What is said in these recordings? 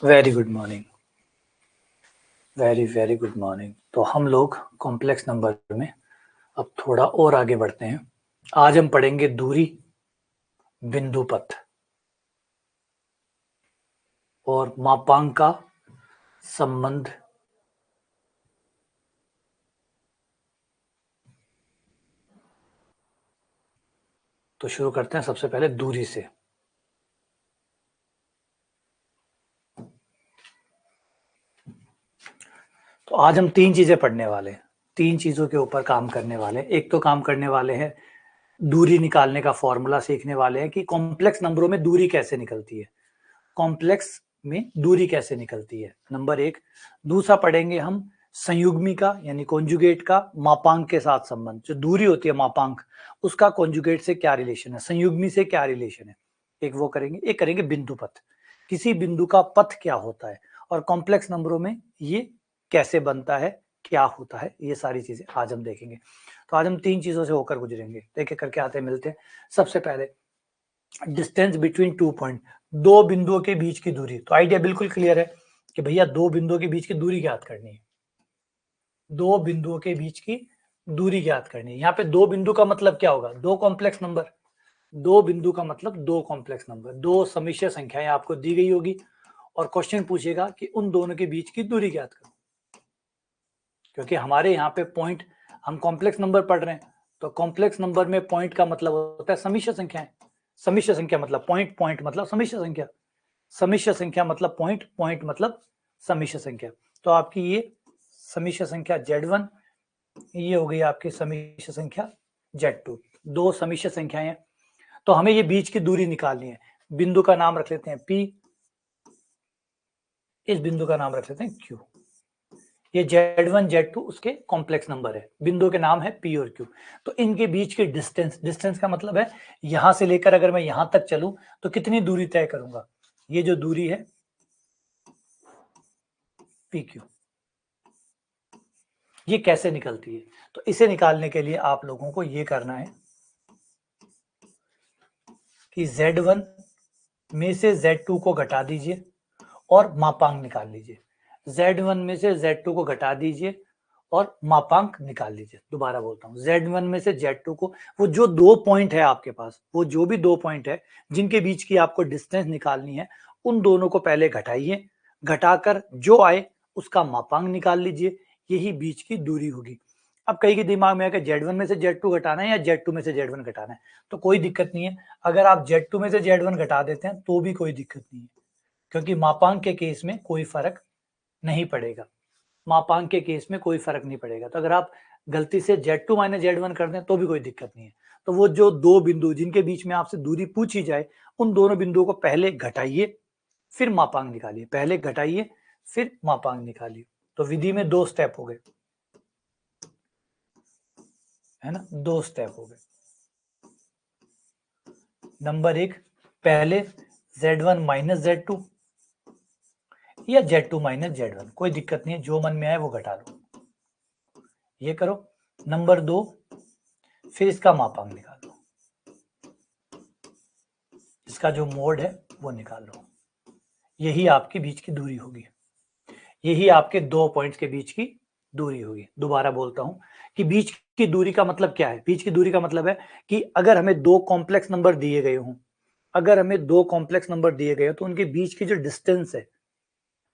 Very good morning, very very good morning. तो हम लोग कॉम्प्लेक्स नंबर में अब थोड़ा और आगे बढ़ते हैं। आज हम पढ़ेंगे दूरी, बिंदु पथ और मापांक का संबंध। तो शुरू करते हैं सबसे पहले दूरी से। तो आज हम तीन चीजें पढ़ने वाले हैं, तीन चीजों के ऊपर काम करने वाले हैं। एक तो काम करने वाले हैं दूरी निकालने का फॉर्मूला सीखने वाले हैं कि कॉम्प्लेक्स नंबरों में दूरी कैसे निकलती है, कॉम्प्लेक्स में दूरी कैसे निकलती है, नंबर एक। दूसरा पढ़ेंगे हम संयुग्मी का यानी कॉन्जुगेट का मापांक के साथ संबंध। जो दूरी होती है मापांक, उसका कॉन्जुगेट से क्या रिलेशन है, संयुग्मी से क्या रिलेशन है, एक वो करेंगे। एक करेंगे बिंदु पथ, किसी बिंदु का पथ क्या होता है और कॉम्प्लेक्स नंबरों में ये कैसे बनता है, क्या होता है, ये सारी चीजें आज हम देखेंगे। तो आज हम तीन चीजों से होकर गुजरेंगे, एक एक करके आते मिलते हैं। सबसे पहले डिस्टेंस बिटवीन टू पॉइंट, दो बिंदुओं के बीच की दूरी। तो आइडिया बिल्कुल क्लियर है कि भैया दो बिंदुओं के बीच की दूरी ज्ञात करनी है, दो बिंदुओं के बीच की दूरी ज्ञात करनी है। यहाँ पे दो बिंदु का मतलब क्या होगा, दो कॉम्प्लेक्स नंबर। दो बिंदु का मतलब दो कॉम्प्लेक्स नंबर, दो समिश्र संख्याएं आपको दी गई होगी और क्वेश्चन पूछेगा कि उन दोनों के बीच की दूरी ज्ञात करो। क्योंकि हमारे यहाँ पे पॉइंट, हम कॉम्प्लेक्स नंबर पढ़ रहे हैं, तो कॉम्प्लेक्स नंबर में पॉइंट का मतलब होता है समिश्र संख्याएं। समिश्र संख्या मतलब पॉइंट, पॉइंट मतलब समिश्र संख्या, समिश्र संख्या मतलब पॉइंट, पॉइंट मतलब समिश्र संख्या। तो आपकी ये समिश्र संख्या Z1, ये हो गई आपकी समिश्र संख्या Z2, दो समिश्र संख्याएं हैं। तो हमें ये बीच की दूरी निकालनी है। बिंदु का नाम रख लेते हैं P, इस बिंदु का नाम रख लेते हैं Q। ये Z1 Z2 उसके कॉम्प्लेक्स नंबर है, बिंदु के नाम है P और Q। तो इनके बीच की डिस्टेंस, डिस्टेंस का मतलब है यहां से लेकर अगर मैं यहां तक चलूं तो कितनी दूरी तय करूंगा, ये जो दूरी है PQ, ये कैसे निकलती है। तो इसे निकालने के लिए आप लोगों को ये करना है कि Z1 में से Z2 को घटा दीजिए और मापांक निकाल लीजिए। Z1 में से Z2 को घटा दीजिए और मापांक निकाल लीजिए। दोबारा बोलता हूं, Z1 में से Z2 को, वो जो दो पॉइंट है आपके पास, वो जो भी दो पॉइंट है जिनके बीच की आपको डिस्टेंस निकालनी है, उन दोनों को पहले घटाइए, घटाकर जो आए उसका मापांक निकाल लीजिए, यही बीच की दूरी होगी। अब कई के दिमाग में है कि Z1 में से Z2 घटाना है या Z2 में से Z1 घटाना है, तो कोई दिक्कत नहीं है। अगर आप Z2 में से Z1 घटा देते हैं तो भी कोई दिक्कत नहीं है, क्योंकि मापांक के केस में कोई फर्क नहीं पड़ेगा, मापांक के केस में कोई फर्क नहीं पड़ेगा। तो अगर आप गलती से Z2 माइनस Z1 कर दें तो भी कोई दिक्कत नहीं है। तो वो जो दो बिंदु जिनके बीच में आपसे दूरी पूछी जाए, उन दोनों बिंदुओं को पहले घटाइए फिर मापांक निकालिए, पहले घटाइए फिर मापांक निकालिए। तो विधि में दो स्टेप हो गए, है ना, दो स्टेप हो गए। नंबर एक, पहले Z1 माइनस Z2 या Z2 माइनस Z1, कोई दिक्कत नहीं है, जो मन में आए वो घटा लो, ये करो। नंबर दो, फिर इसका मापांक निकाल लो, इसका जो मोड है वो निकाल लो, यही आपके बीच की दूरी होगी, यही आपके दो पॉइंट्स के बीच की दूरी होगी। दोबारा बोलता हूं कि बीच की दूरी का मतलब क्या है। बीच की दूरी का मतलब है कि अगर हमें दो कॉम्प्लेक्स नंबर दिए गए हों, अगर हमें दो कॉम्प्लेक्स नंबर दिए गए हो तो उनके बीच की जो डिस्टेंस है,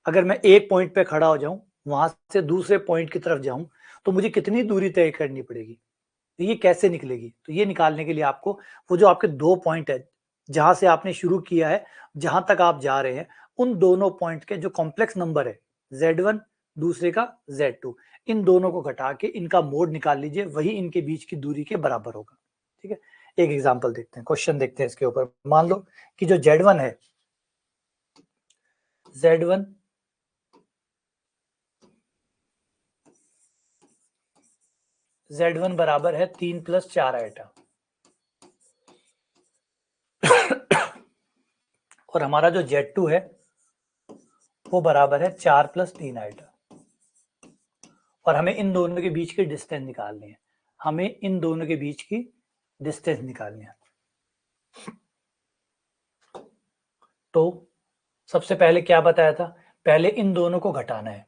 अगर मैं एक पॉइंट पे खड़ा हो जाऊं, वहां से दूसरे पॉइंट की तरफ जाऊं, तो मुझे कितनी दूरी तय करनी पड़ेगी, तो ये कैसे निकलेगी। तो ये निकालने के लिए आपको वो जो आपके दो पॉइंट है, जहां से आपने शुरू किया है जहां तक आप जा रहे हैं, उन दोनों पॉइंट के जो कॉम्प्लेक्स नंबर है Z1, दूसरे का Z2, इन दोनों को घटा के इनका मोड निकाल लीजिए, वही इनके बीच की दूरी के बराबर होगा। ठीक है, एक एग्जांपल देखते हैं, क्वेश्चन देखते हैं इसके ऊपर। मान लो कि जो Z1 है, Z1 Z1 बराबर है 3 + 4 आइटा और हमारा जो Z2 है वो बराबर है 4 + 3 आइटा, और हमें इन दोनों के बीच की डिस्टेंस निकालनी है, हमें इन दोनों के बीच की डिस्टेंस निकालनी है। तो सबसे पहले क्या बताया था, पहले इन दोनों को घटाना है,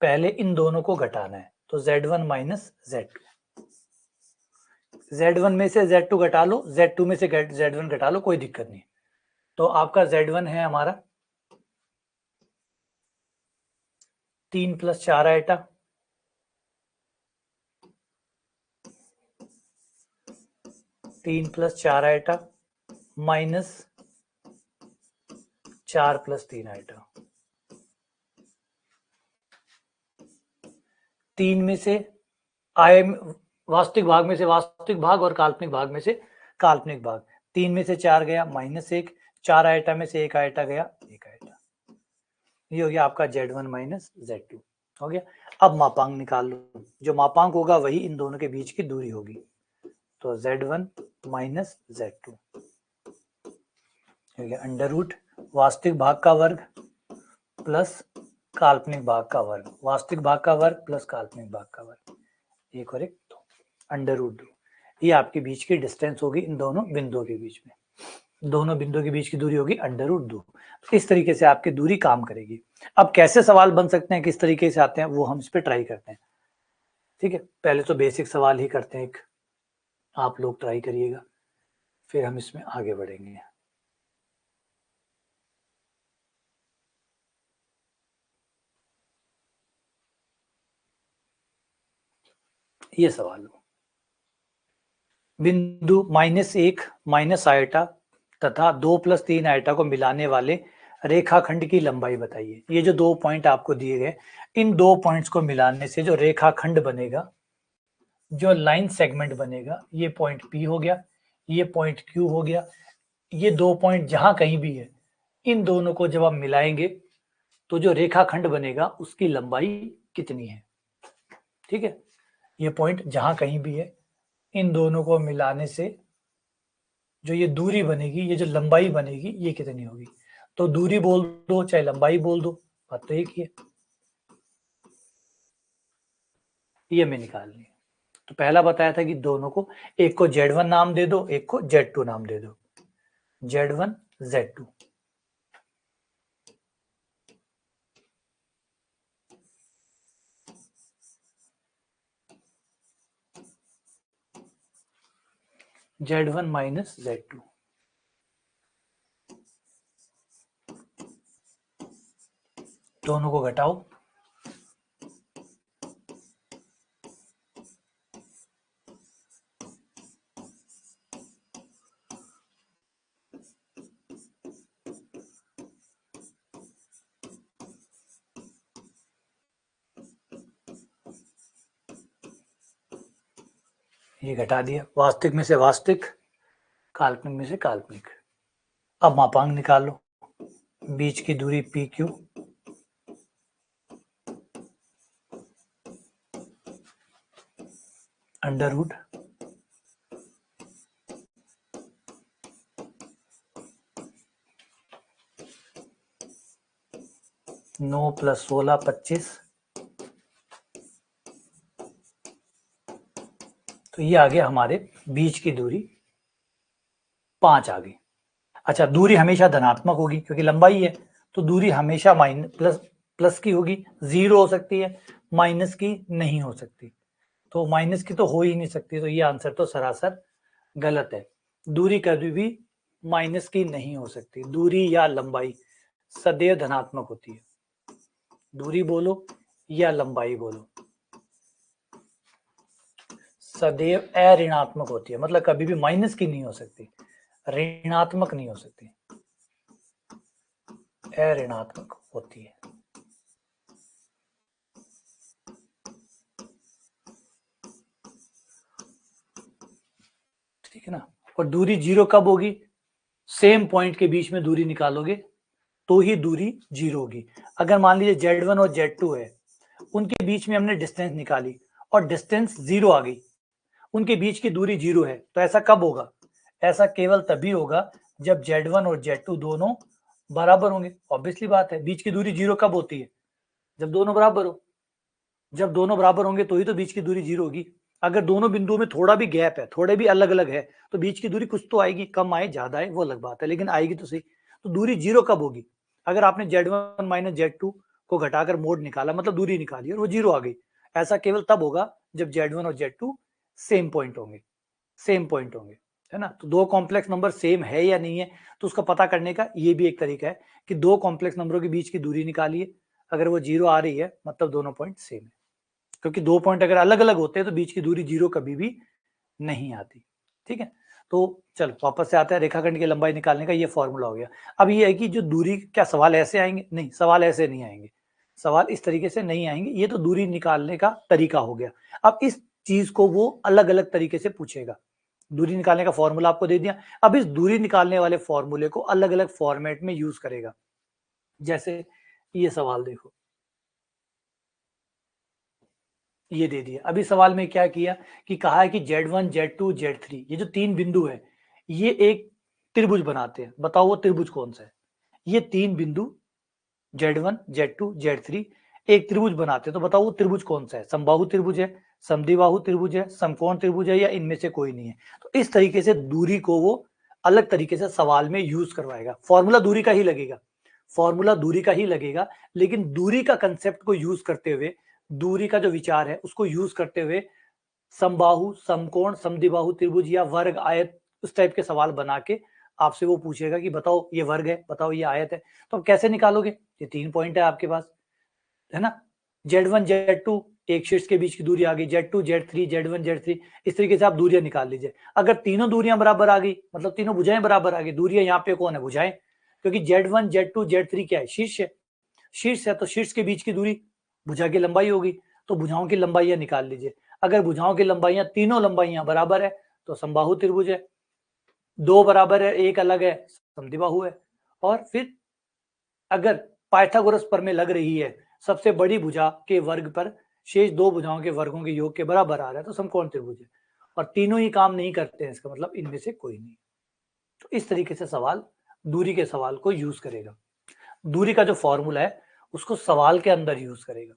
पहले इन दोनों को घटाना है, तो Z1 माइनस Z2, Z1 में से Z2 घटा लो, Z2 में से Z1 घटा लो, कोई दिक्कत नहीं। तो आपका Z1 है हमारा 3 + 4 आइटा, 3 + 4 आइटा माइनस 4 + 3 आइटा। 3 में से आय, वास्तविक भाग में से वास्तविक भाग और काल्पनिक भाग में से काल्पनिक भाग। 3 में से 4 गया -1, 4 आइटा में से 1 आइटा गया 1 आइटा। ये हो गया आपका Z1 माइनस Z2 हो गया। अब मापांक निकाल लो, जो मापांक होगा वही इन दोनों के बीच की दूरी होगी। तो Z1 माइनस Z2 हो गया अंडर रूट वास्तविक भाग का वर्ग प्लस काल्पनिक भाग का वर्ग, वास्तविक भाग का वर्ग प्लस काल्पनिक भाग का वर्ग, 1 और 1 2, अंडर रूट 2। ये आपके बीच की डिस्टेंस होगी इन दोनों बिंदुओं के बीच में, दोनों बिंदुओं के बीच की दूरी होगी अंडर रूट 2। इस तरीके से आपकी दूरी काम करेगी। अब कैसे सवाल बन सकते हैं, किस तरीके से आते हैं, वो हम इस पर ट्राई करते हैं। ठीक है, पहले तो बेसिक सवाल ही करते हैं, एक आप लोग ट्राई करिएगा, फिर हम इसमें आगे बढ़ेंगे। ये सवाल लो, बिंदु -1 माइनस आइटा तथा 2 + 3 आइटा को मिलाने वाले रेखाखंड की लंबाई बताइए। ये जो 2 पॉइंट आपको दिए गए, इन 2 पॉइंट्स को मिलाने से जो रेखाखंड बनेगा, जो लाइन सेगमेंट बनेगा, ये पॉइंट P हो गया, ये पॉइंट Q हो गया, ये 2 पॉइंट जहां कहीं भी है, इन दोनों को जब आप मिलाएंगे तो जो रेखाखंड बनेगा उसकी लंबाई कितनी है। ठीक है, ये पॉइंट जहां कहीं भी है, इन दोनों को मिलाने से जो ये दूरी बनेगी, ये जो लंबाई बनेगी, ये कितनी होगी। तो दूरी बोल दो चाहे लंबाई बोल दो, बात तो एक ही है, ये हमें निकालनी है। तो पहला बताया था कि दोनों को, एक को Z1 नाम दे दो, एक को Z2 नाम दे दो, Z1 Z2। Z1 minus Z2, दोनों को घटाओ, ये घटा दिया, वास्तविक में से वास्तविक, काल्पनिक में से काल्पनिक। अब मापांक निकाल लो, बीच की दूरी PQ अंडर रूट 9 + 16 25, तो ये आ गया हमारे बीच की दूरी 5 आ गई। अच्छा, दूरी हमेशा धनात्मक होगी क्योंकि लंबाई है, तो दूरी हमेशा प्लस की होगी, 0 हो सकती है, माइनस की नहीं हो सकती, तो माइनस की तो हो ही नहीं सकती, तो ये आंसर तो सरासर गलत है। दूरी कभी भी माइनस की नहीं हो सकती, दूरी या लंबाई सदैव धनात्मक होती है, दूरी बोलो या लंबाई बोलो, सदैव अऋणात्मक होती है, मतलब कभी भी माइनस की नहीं हो सकती, ऋणात्मक नहीं हो सकती, अऋणात्मक होती है। ठीक है ना। और दूरी 0 कब होगी, सेम पॉइंट के बीच में दूरी निकालोगे तो ही दूरी 0 होगी। अगर मान लीजिए Z1 और Z2 है, उनके बीच में हमने डिस्टेंस निकाली और डिस्टेंस 0 आ गई, उनके बीच की दूरी 0 है, तो ऐसा कब होगा, ऐसा केवल तभी होगा जब Z1 और Z2 दोनों बराबर होंगे। ऑब्वियसली बात है, बीच की दूरी 0 कब होती है, जब दोनों बराबर हो, जब दोनों बराबर होंगे तो ही तो बीच की दूरी 0 होगी। अगर दोनों बिंदुओं में थोड़ा भी गैप है, थोड़े भी अलग अलग है, तो बीच की दूरी कुछ तो आएगी, कम आए ज्यादा आए वो अलग बात है, लेकिन आएगी तो सही। तो दूरी 0 कब होगी, अगर आपने Z1 माइनस Z2 को घटाकर मोड निकाला, मतलब दूरी निकाली और वो 0 आ गई, ऐसा केवल तब होगा जब Z1 और Z2 सेम पॉइंट होंगे, सेम पॉइंट होंगे, है ना। तो दो कॉम्प्लेक्स नंबर सेम है या नहीं है, तो उसका पता करने का ये भी एक तरीका है कि दो कॉम्प्लेक्स नंबरों के बीच की दूरी निकालिए, अगर वो 0 आ रही है मतलब दोनों पॉइंट सेम है, क्योंकि दो पॉइंट अगर अलग अलग होते हैं तो बीच की दूरी 0 कभी भी नहीं आती। ठीक है, तो चलो वापस से आते हैं, रेखाखंड की लंबाई निकालने का ये फॉर्मूला हो गया। अब ये है कि जो दूरी, क्या सवाल ऐसे आएंगे? नहीं, सवाल ऐसे नहीं आएंगे, सवाल इस तरीके से नहीं आएंगे, ये तो दूरी निकालने का तरीका हो गया। अब इस चीज को वो अलग अलग तरीके से पूछेगा। दूरी निकालने का फॉर्मूला आपको दे दिया, अब इस दूरी निकालने वाले फॉर्मूले को अलग अलग फॉर्मेट में यूज करेगा। जैसे ये सवाल देखो, ये दे दिया। अभी सवाल में क्या किया कि कहा है कि Z1 Z2 Z3 ये जो तीन बिंदु है ये एक त्रिभुज बनाते हैं, बताओ वो त्रिभुज कौन सा है? ये तीन बिंदु Z1 Z2 Z3 एक त्रिभुज बनाते हैं, तो बताओ वो त्रिभुज कौन सा है? समबाहु त्रिभुज है, समद्विबाहु त्रिभुज है, समकोण त्रिभुज है, या इनमें से कोई नहीं है? तो इस तरीके से दूरी को वो अलग तरीके से सवाल में यूज करवाएगा। फॉर्मूला दूरी का ही लगेगा, फॉर्मूला दूरी का ही लगेगा, लेकिन दूरी का कंसेप्ट को यूज करते हुए, दूरी का जो विचार है उसको यूज करते हुए समबाहु, समकोण, समद्विबाहु त्रिभुज या वर्ग, आयत, उस टाइप के सवाल बना के आपसे वो पूछेगा कि बताओ ये वर्ग है, बताओ ये आयत है। तो अब कैसे निकालोगे? ये तीन पॉइंट है आपके पास, है ना। Z1 Z2 एक शीर्ष के बीच की दूरी आ गई, Z2 Z3 Z1 Z3, इस तरीके से आप दूरियां निकाल लीजिए। अगर तीनों दूरियां बराबर आ गई, मतलब तीनों भुजाएं बराबर आ गई, दूरियां यहाँ पे कौन है? भुजाएं, क्योंकि Z1 Z2 Z3 क्या है? शीर्ष है, शीर्ष है तो शीर्ष के बीच की दूरी भुजा की लंबाई होगी, तो भुजाओं की लंबाइयां निकाल लीजिए। अगर भुजाओं की लंबाइयां, तीनों लंबाइयां बराबर है तो समबाहु त्रिभुज है, दो बराबर है एक अलग है समद्विबाहु है। और फिर अगर पाइथागोरस प्रमेय लग रही है, सबसे बड़ी भुजा के वर्ग पर शेष दो भुजाओं के वर्गों के योग के बराबर आ रहा है तो समकोण त्रिभुज है। और तीनों ही काम नहीं करते हैं, इसका मतलब इनमें से कोई नहीं। तो इस तरीके से सवाल दूरी के सवाल को यूज करेगा, दूरी का जो फॉर्मूला है उसको सवाल के अंदर यूज करेगा।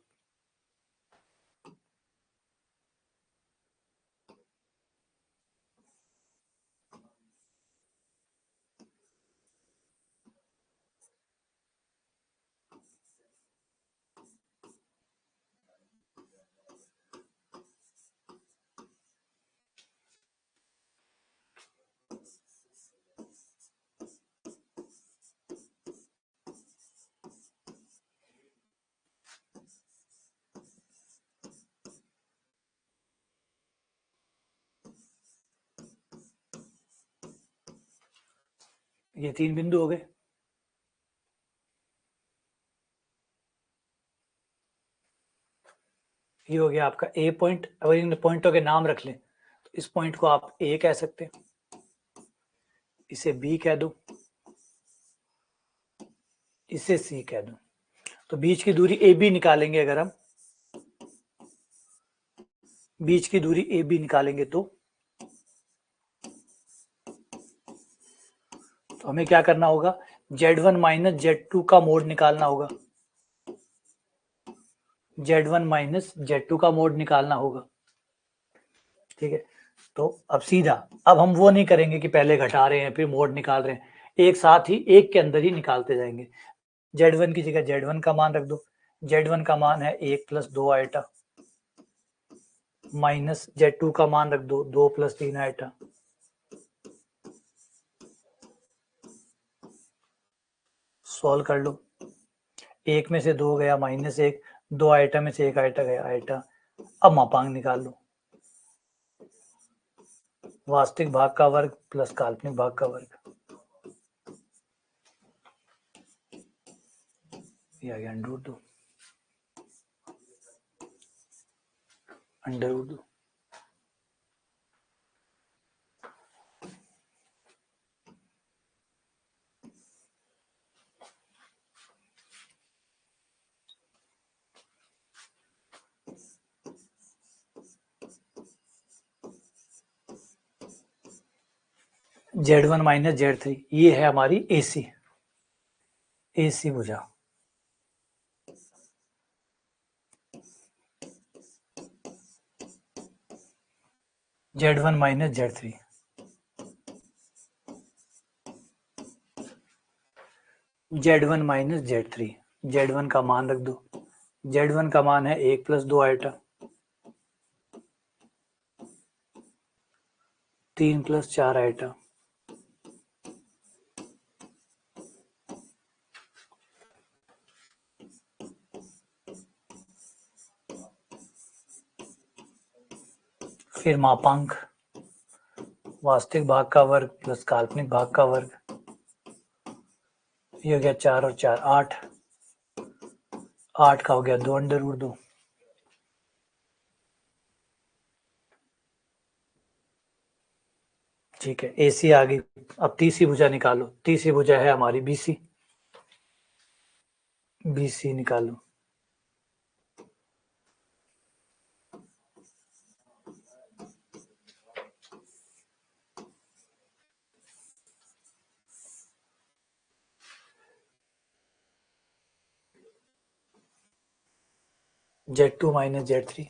ये तीन बिंदु हो गए, ये हो गया आपका ए पॉइंट। अगर इन पॉइंटों के नाम रख लें तो इस पॉइंट को आप ए कह सकते हैं, इसे बी कह दो, इसे सी कह दो। तो बीच की दूरी ए बी निकालेंगे, अगर हम बीच की दूरी ए बी निकालेंगे तो हमें क्या करना होगा? Z1 माइनस Z2 का मोड निकालना होगा, Z1 माइनस Z2 का मोड निकालना होगा। ठीक है, तो अब सीधा, अब हम वो नहीं करेंगे कि पहले घटा रहे हैं फिर मोड निकाल रहे हैं, एक साथ ही एक के अंदर ही निकालते जाएंगे। Z1 की जगह Z1 का मान रख दो, Z1 का मान है 1 प्लस 2 आइटा, माइनस Z2 का मान रख दो 2 प्लस 3 आइटा, सॉल्व कर लो। एक में से दो गया माइनस एक, दो आइटा में से एक आइटा गया आइटा। अब मापांक निकाल लो, वास्तविक भाग का वर्ग प्लस काल्पनिक भाग का वर्ग, ये आ गया अंडर रूट दो। Z1 माइनस Z3 ये है हमारी AC भुजा। Z1 minus Z3, Z1 minus Z3, Z1 का मान रख दो, Z1 का मान है 1 प्लस 2 आइटा, 3 प्लस 4 आइटा, फिर मापांक, वास्तविक भाग का वर्ग प्लस काल्पनिक भाग का वर्ग, ये हो गया 4 और 4 8, 8 का हो गया 2 अंडर रूट 2। ठीक है, AC आ गई। अब तीसरी भुजा निकालो, तीसरी भुजा है हमारी BC, BC निकालो। Z2 minus Z3,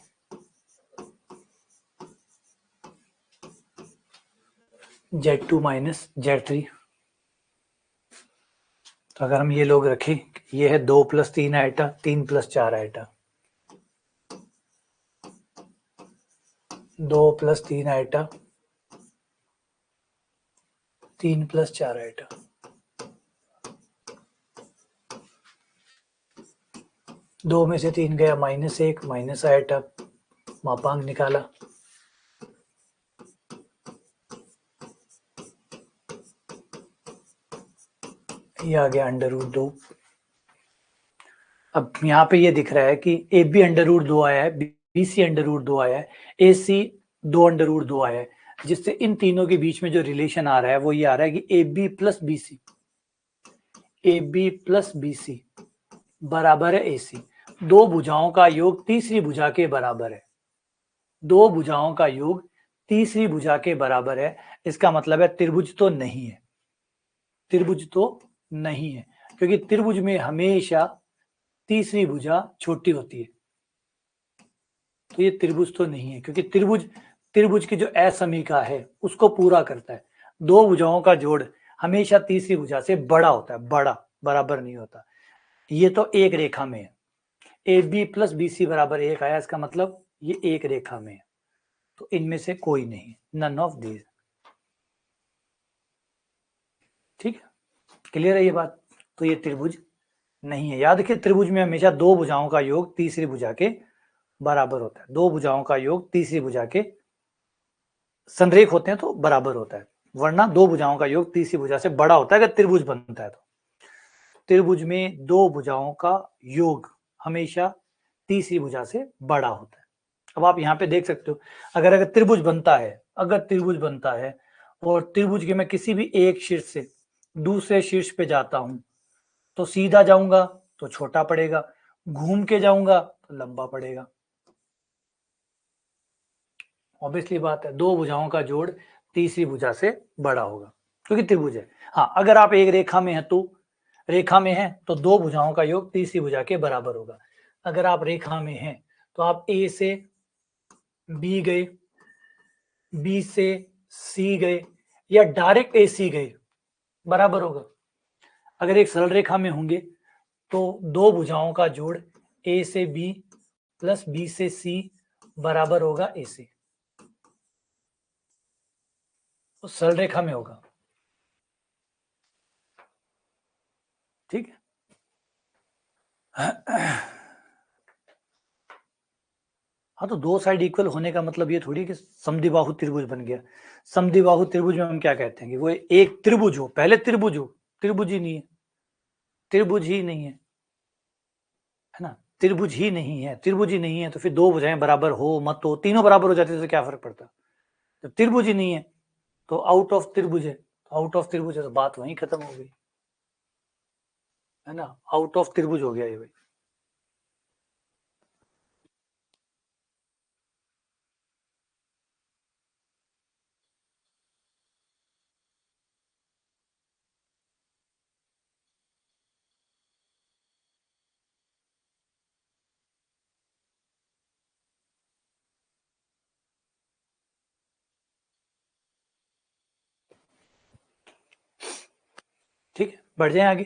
Z2 minus Z3। तो अगर हम ये लोग रखें, ये है 2 plus 3 iota, 3 plus 4 iota, 2 plus 3 iota, 3 plus 4 iota, दो में से 3 गया -1, माइनस आइटा, मापांक निकाला, ये आ गया अंडर रूट 2। अब यहाँ पे ये दिख रहा है कि AB अंडर रूट 2 आया है, BC अंडर रूट 2 आया है, AC 2 अंडर रूट 2 आया है, जिससे इन तीनों के बीच में जो रिलेशन आ रहा है वो ये आ रहा है कि AB plus BC, AB plus BC बराबर है AC। दो भुजाओं का योग तीसरी भुजा के बराबर है, दो भुजाओं का योग तीसरी भुजा के बराबर है। इसका मतलब है त्रिभुज तो नहीं है, त्रिभुज तो नहीं है, क्योंकि त्रिभुज में हमेशा तीसरी भुजा छोटी होती है। तो ये त्रिभुज तो नहीं है, क्योंकि त्रिभुज, त्रिभुज की जो असमीका है उसको पूरा करता है। दो भुजाओं का जोड़ हमेशा तीसरी भुजा से बड़ा होता है, बड़ा, बराबर नहीं होता। ये तो एक रेखा में है, AB प्लस BC बराबर 1 आया, इसका मतलब ये एक रेखा में है। तो इनमें से कोई नहीं, नन ऑफ दीज। ठीक है, क्लियर है ये बात? तो ये त्रिभुज नहीं है। याद रखिए, त्रिभुज में हमेशा दो भुजाओं का योग तीसरी भुजा के बराबर होता है, दो भुजाओं का योग तीसरी भुजा के संरेख होते हैं तो बराबर होता है, वरना दो भुजाओं का योग तीसरी भुजा से बड़ा होता है अगर त्रिभुज बनता है। तो त्रिभुज में दो भुजाओं का योग हमेशा तीसरी भुजा से बड़ा होता है। अब आप यहाँ पे देख सकते हो, अगर त्रिभुज बनता है, अगर त्रिभुज बनता है और त्रिभुज के मैं किसी भी एक शीर्ष से दूसरे शीर्ष पे जाता हूं, तो सीधा जाऊंगा तो छोटा पड़ेगा, घूम के जाऊंगा तो लंबा पड़ेगा। ऑब्वियसली बात है, दो भुजाओं का जोड़ तीसरी भुजा से बड़ा होगा क्योंकि त्रिभुज है। हाँ, अगर आप एक रेखा में है तो, रेखा में है तो दो भुजाओं का योग तीसरी भुजा के बराबर होगा। अगर आप रेखा में हैं तो आप A से B गए, B से C गए या डायरेक्ट AC गए, बराबर होगा। अगर एक सरल रेखा में होंगे तो दो भुजाओं का जोड़ A से B प्लस B से C बराबर होगा A से, तो सरल रेखा में होगा। ठीक है। हाँ, तो दो साइड इक्वल होने का मतलब ये थोड़ी कि समद्विबाहु त्रिभुज बन गया। समद्विबाहु त्रिभुज में हम क्या कहते हैं कि वो एक त्रिभुज हो, पहले त्रिभुज हो, त्रिभुज ही नहीं है, त्रिभुज ही नहीं है, है ना, त्रिभुज ही नहीं है, त्रिभुज ही नहीं है तो फिर दो भुजाएं बराबर हो मत हो, तीनों बराबर हो जाती तो क्या फर्क पड़ता। तो त्रिभुज ही नहीं है तो आउट ऑफ त्रिभुज है, तो आउट ऑफ त्रिभुज है तो बात वहीं खत्म हो गई, है ना, आउट ऑफ त्रिभुज हो गया ये भाई। ठीक है, बढ़ जाए आगे।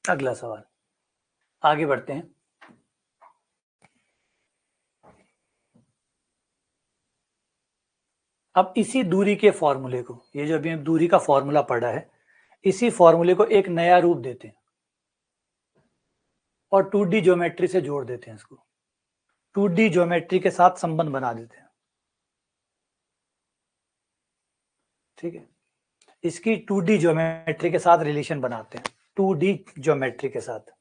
अगला सवाल, आगे बढ़ते हैं। अब इसी दूरी के फॉर्मूले को, ये जो अभी हम दूरी का फॉर्मूला पढ़ा है, इसी फॉर्मूले को एक नया रूप देते हैं और 2D ज्योमेट्री से जोड़ देते हैं इसको, 2D ज्योमेट्री के साथ संबंध बना देते हैं। ठीक है, इसकी 2D ज्योमेट्री के साथ रिलेशन बनाते हैं, 2D ज्योमेट्री के साथ।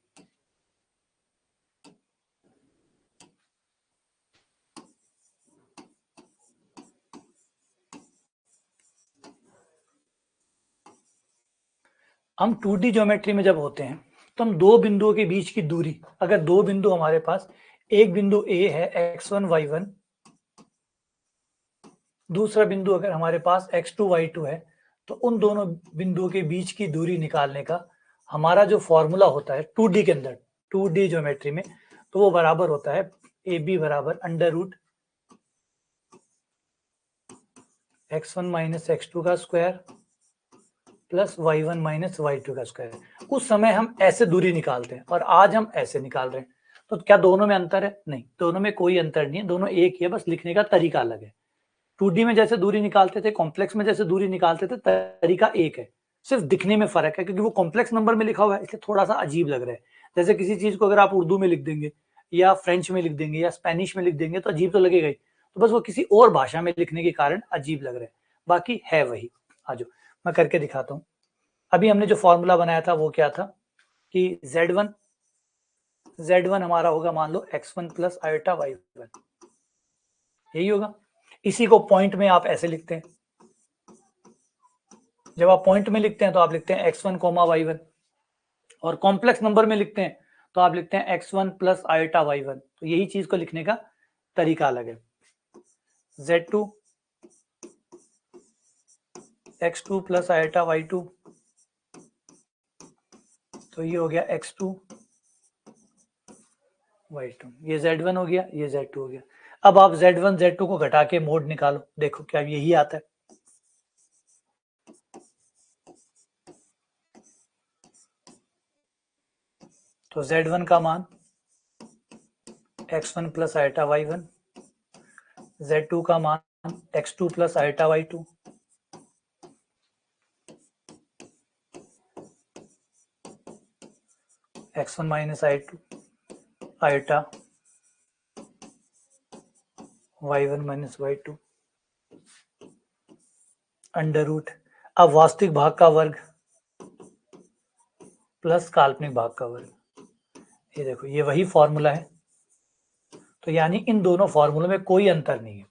हम 2D ज्योमेट्री में जब होते हैं तो हम दो बिंदुओं के बीच की दूरी, अगर दो बिंदु हमारे पास, एक बिंदु A है x1 y1, दूसरा बिंदु अगर हमारे पास x2 y2 है, तो उन दोनों बिंदुओं के बीच की दूरी निकालने का हमारा जो फॉर्मूला होता है 2D के अंदर, 2D ज्योमेट्री में, तो वो बराबर होता है AB बराबर under root x1 minus x2 का square plus y1 minus y2 का स्क्वायर। उस समय हम ऐसे दूरी निकालते हैं और आज हम ऐसे निकाल रहे हैं। तो क्या दोनों में अंतर है? नहीं, दोनों में कोई अंतर नहीं है, दोनों एक ही है, बस लिखने का तरीका अलग है। 2D में जैसे दूरी निकालते थे, कॉम्प्लेक्स में जैसे दूरी निकालते थे, तरीका एक है, सिर्फ दिखने में फर्क है, क्योंकि वो कॉम्प्लेक्स नंबर में लिखा हुआ है, इसलिए थोड़ा सा अजीब लग रहा है। जैसे किसी चीज को अगर आप उर्दू में लिख देंगे या फ्रेंच में लिख देंगे या स्पेनिश में लिख देंगे तो अजीब तो लगेगा ही, तो बस वो किसी और भाषा में लिखने के कारण अजीब लग रहा है, बाकी है वही। आज मैं करके दिखाता हूँ। अभी हमने जो फॉर्मूला बनाया था वो क्या था कि z1 हमारा होगा, मान लो x1 प्लस आयोटा y1, यही होगा। इसी को पॉइंट में आप ऐसे लिखते हैं, जब आप पॉइंट में लिखते हैं तो आप लिखते हैं x1 कोमा y1, और कॉम्प्लेक्स नंबर में लिखते हैं तो आप लिखते हैं x1 प्लस आयोटा y1। तो यही चीज को लिखने का तरीका अलग है। z2 x2 plus iota y2, तो ये हो गया x2 y2, ये z1 हो गया, ये z2 हो गया। अब आप z1 z2 को घटा के मोड निकालो, देखो क्या यही आता है। तो z1 का मान x1 plus iota y1, z2 का मान x2 plus iota y2, x1 minus iota y1 minus y2 under root, अब वास्तविक भाग का वर्ग प्लस काल्पनिक भाग का वर्ग, ये देखो ये वही फॉर्मूला है। तो यानी इन दोनों फॉर्मूलों में कोई अंतर नहीं है,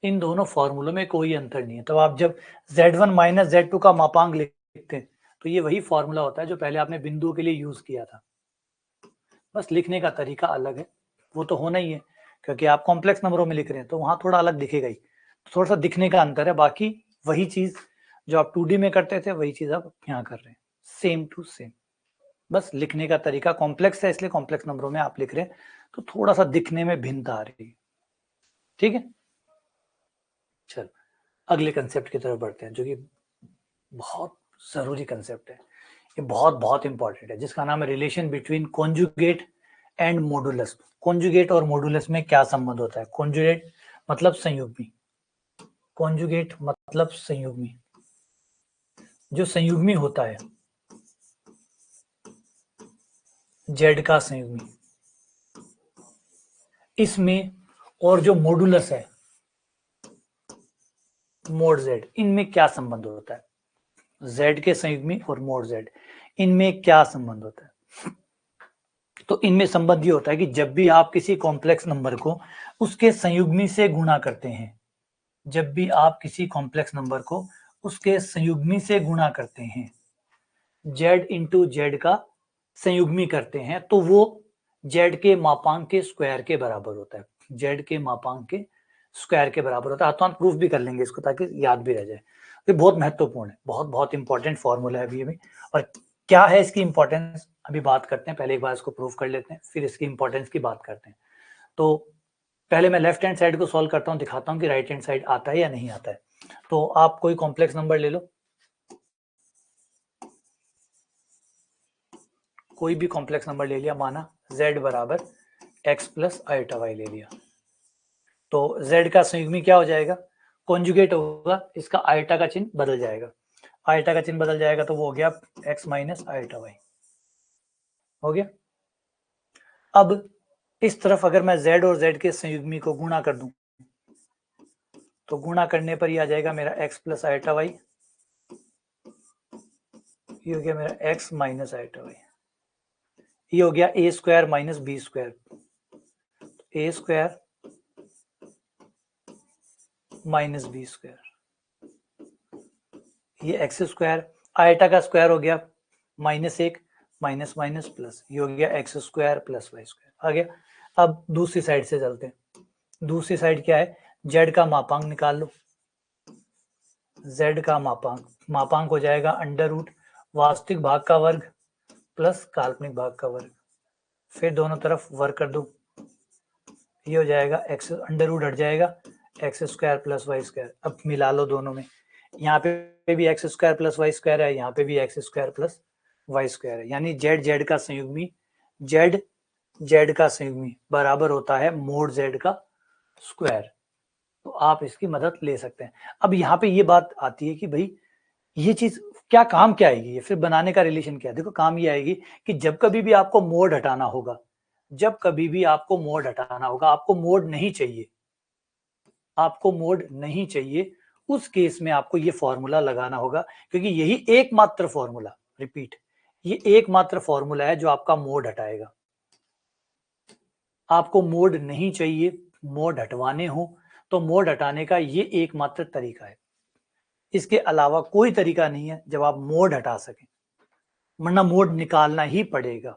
इन दोनों फॉर्मूलों में कोई अंतर नहीं है। तो आप जब z1 माइनस z2 का मापांक लिखते हैं तो ये वही फॉर्मूला होता है जो पहले आपने बिंदुओं के लिए यूज किया था, बस लिखने का तरीका अलग है। वो तो होना ही है क्योंकि आप कॉम्प्लेक्स नंबरों में लिख रहे हैं तो वहां थोड़ा अलग दिखेगा ही, थोड़ा सा दिखने का अंतर है, बाकी वही चीज जो आप 2D में करते थे वही चीज आप यहाँ कर रहे हैं, सेम टू सेम, बस लिखने का तरीका कॉम्प्लेक्स है इसलिए कॉम्प्लेक्स नंबरों में आप लिख रहे हैं, तो थोड़ा सा दिखने में भिन्नता आ रही है। ठीक है, चलो अगले कंसेप्ट की तरफ बढ़ते हैं जो कि बहुत जरूरी कंसेप्ट है, ये बहुत बहुत इंपॉर्टेंट है, जिसका नाम है relation between conjugate and modulus. Conjugate और मॉडुलस में क्या संबंध होता है? कॉन्जुगेट मतलब संयुग्मी, कॉन्जुगेट मतलब संयुग्मी। जो संयुग्मी होता है जेड का संयुग्मी, इसमें और जो मॉडुलस है मोड जेड, इनमें क्या संबंध होता है? जेड के संयुग्मी और मोड जेड, इनमें क्या संबंध होता है? तो इनमें संबंध ये होता है कि जब भी आप किसी कॉम्प्लेक्स नंबर को उसके संयुग्मी से गुणा करते हैं, जब भी आप किसी कॉम्प्लेक्स नंबर को उसके संयुग्मी से गुणा करते हैं, z इंटू जेड का संयुग्मी करते हैं, तो वो z के मापांक के स्क्वायर के बराबर होता है, z के मापांक के स्क्वायर के बराबर होता है। तो हम प्रूफ भी कर लेंगे इसको ताकि याद भी रह जाए। ये बहुत महत्वपूर्ण है, बहुत बहुत इंपॉर्टेंट फॉर्मूला है अभी। और क्या है इसकी इंपॉर्टेंस अभी बात करते हैं, पहले एक बार इसको प्रूफ कर लेते हैं फिर इसकी इंपॉर्टेंस की बात करते हैं। तो पहले मैं लेफ्ट हैंड साइड को सॉल्व करता हूँ, दिखाता हूँ कि राइट हैंड साइड आता है या नहीं आता है। तो आप कोई कॉम्प्लेक्स नंबर ले लो, कोई भी कॉम्प्लेक्स नंबर ले लिया, माना z बराबर x प्लस आईटा वाई ले लिया, तो z का संयुग्मी क्या हो जाएगा, कॉन्जुगेट होगा, इसका आईटा का चिन्ह बदल जाएगा, आईटा का चिन्ह बदल जाएगा तो वो हो गया x माइनस आईटा वाई, हो गया। अब इस तरफ अगर मैं z और z के संयुग्मी को गुणा कर दूं तो गुणा करने पर ही आ जाएगा मेरा x प्लस आईटा वाई, ये हो गया मेरा x माइनस आईटा वाई, ये हो गया a square minus B square, a square minus B square, ये एक्स स्क्वायर, आयटा का स्क्वायर हो गया माइनस एक, माइनस माइनस प्लस, ये हो गया x square plus Y square, आ गया। अब दूसरी साइड से चलते हैं, दूसरी साइड क्या है, जेड का मापांक निकाल लो, जेड का मापांक हो जाएगा अंडर रूट वास्तविक भाग का वर्ग प्लस काल्पनिक भाग का वर्ग, फिर दोनों तरफ वर्ग कर दो, ये हो जाएगा एक्स, अंडर रूट हट जाएगा, X square plus Y square, अब मिला लो दोनों में, यहाँ पे भी X square plus Y square है, यहाँ पे भी X square plus Y square है, यानी जेड जेड का संयुग्मी, जेड जेड का संयुग्मी बराबर होता है मोड जेड का स्क्वायर, तो आप इसकी मदद ले सकते हैं। अब यहाँ पे ये बात आती है कि भाई ये चीज क्या काम क्या आएगी, फिर बनाने का रिलेशन क्या है, देखो काम ये आएगी कि जब कभी भी आपको मोड हटाना होगा, जब कभी भी आपको मोड हटाना होगा, आपको मोड नहीं चाहिए, आपको मोड नहीं चाहिए, उस केस में आपको ये फॉर्मूला लगाना होगा, क्योंकि यही एकमात्र फॉर्मूला, रिपीट, ये एकमात्र फॉर्मूला है जो आपका मोड हटाएगा। आपको मोड नहीं चाहिए, मोड हटवाने हो तो मोड हटाने का ये एकमात्र तरीका है, इसके अलावा कोई तरीका नहीं है जब आप मोड हटा सकें, वरना मोड निकालना ही पड़ेगा।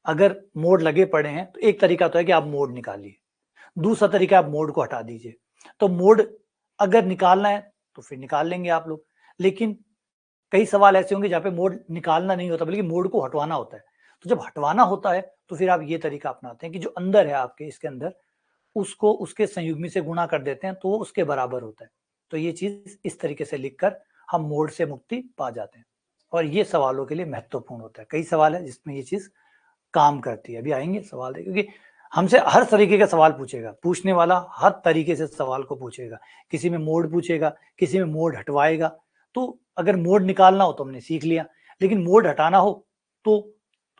अगर मोड लगे पड़े हैं तो एक तरीका तो है कि आप मोड निकालिए, दूसरा तरीका आप मोड को हटा दीजिए। तो मोड अगर निकालना है तो फिर निकाल लेंगे आप लोग, लेकिन कई सवाल ऐसे होंगे जहां पे मोड निकालना नहीं होता बल्कि मोड को हटवाना होता है, तो जब हटवाना होता है तो फिर आप ये तरीका अपनाते हैं कि जो अंदर है आपके, इसके अंदर, उसको उसके संयुग्मी से गुणा कर देते हैं तो वो उसके बराबर होता है। तो ये चीज इस तरीके से लिखकर हम मोड से मुक्ति पा जाते हैं, और ये सवालों के लिए महत्वपूर्ण होता है। कई सवाल है जिसमें ये चीज काम करती है, अभी आएंगे सवाल है, क्योंकि हमसे हर तरीके का सवाल पूछेगा, पूछने वाला हर तरीके से सवाल को पूछेगा, किसी में मोड पूछेगा, किसी में मोड हटवाएगा। तो अगर मोड निकालना हो तो हमने सीख लिया, लेकिन मोड हटाना हो तो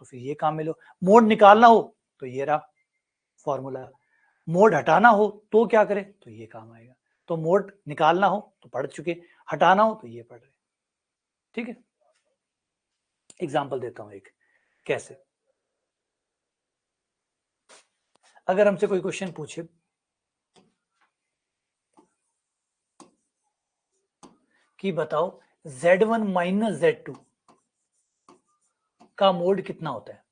फिर ये काम में लो, मोड निकालना हो तो ये रहा फॉर्मूला, मोड हटाना हो तो क्या करें, तो ये काम आएगा। तो मोड निकालना हो तो पढ़ चुके, हटाना हो तो ये पढ़ रहे, ठीक है। एग्जाम्पल देता हूं एक, कैसे, अगर हमसे कोई क्वेश्चन पूछे कि बताओ Z1 माइनस Z2 का मोड कितना होता है,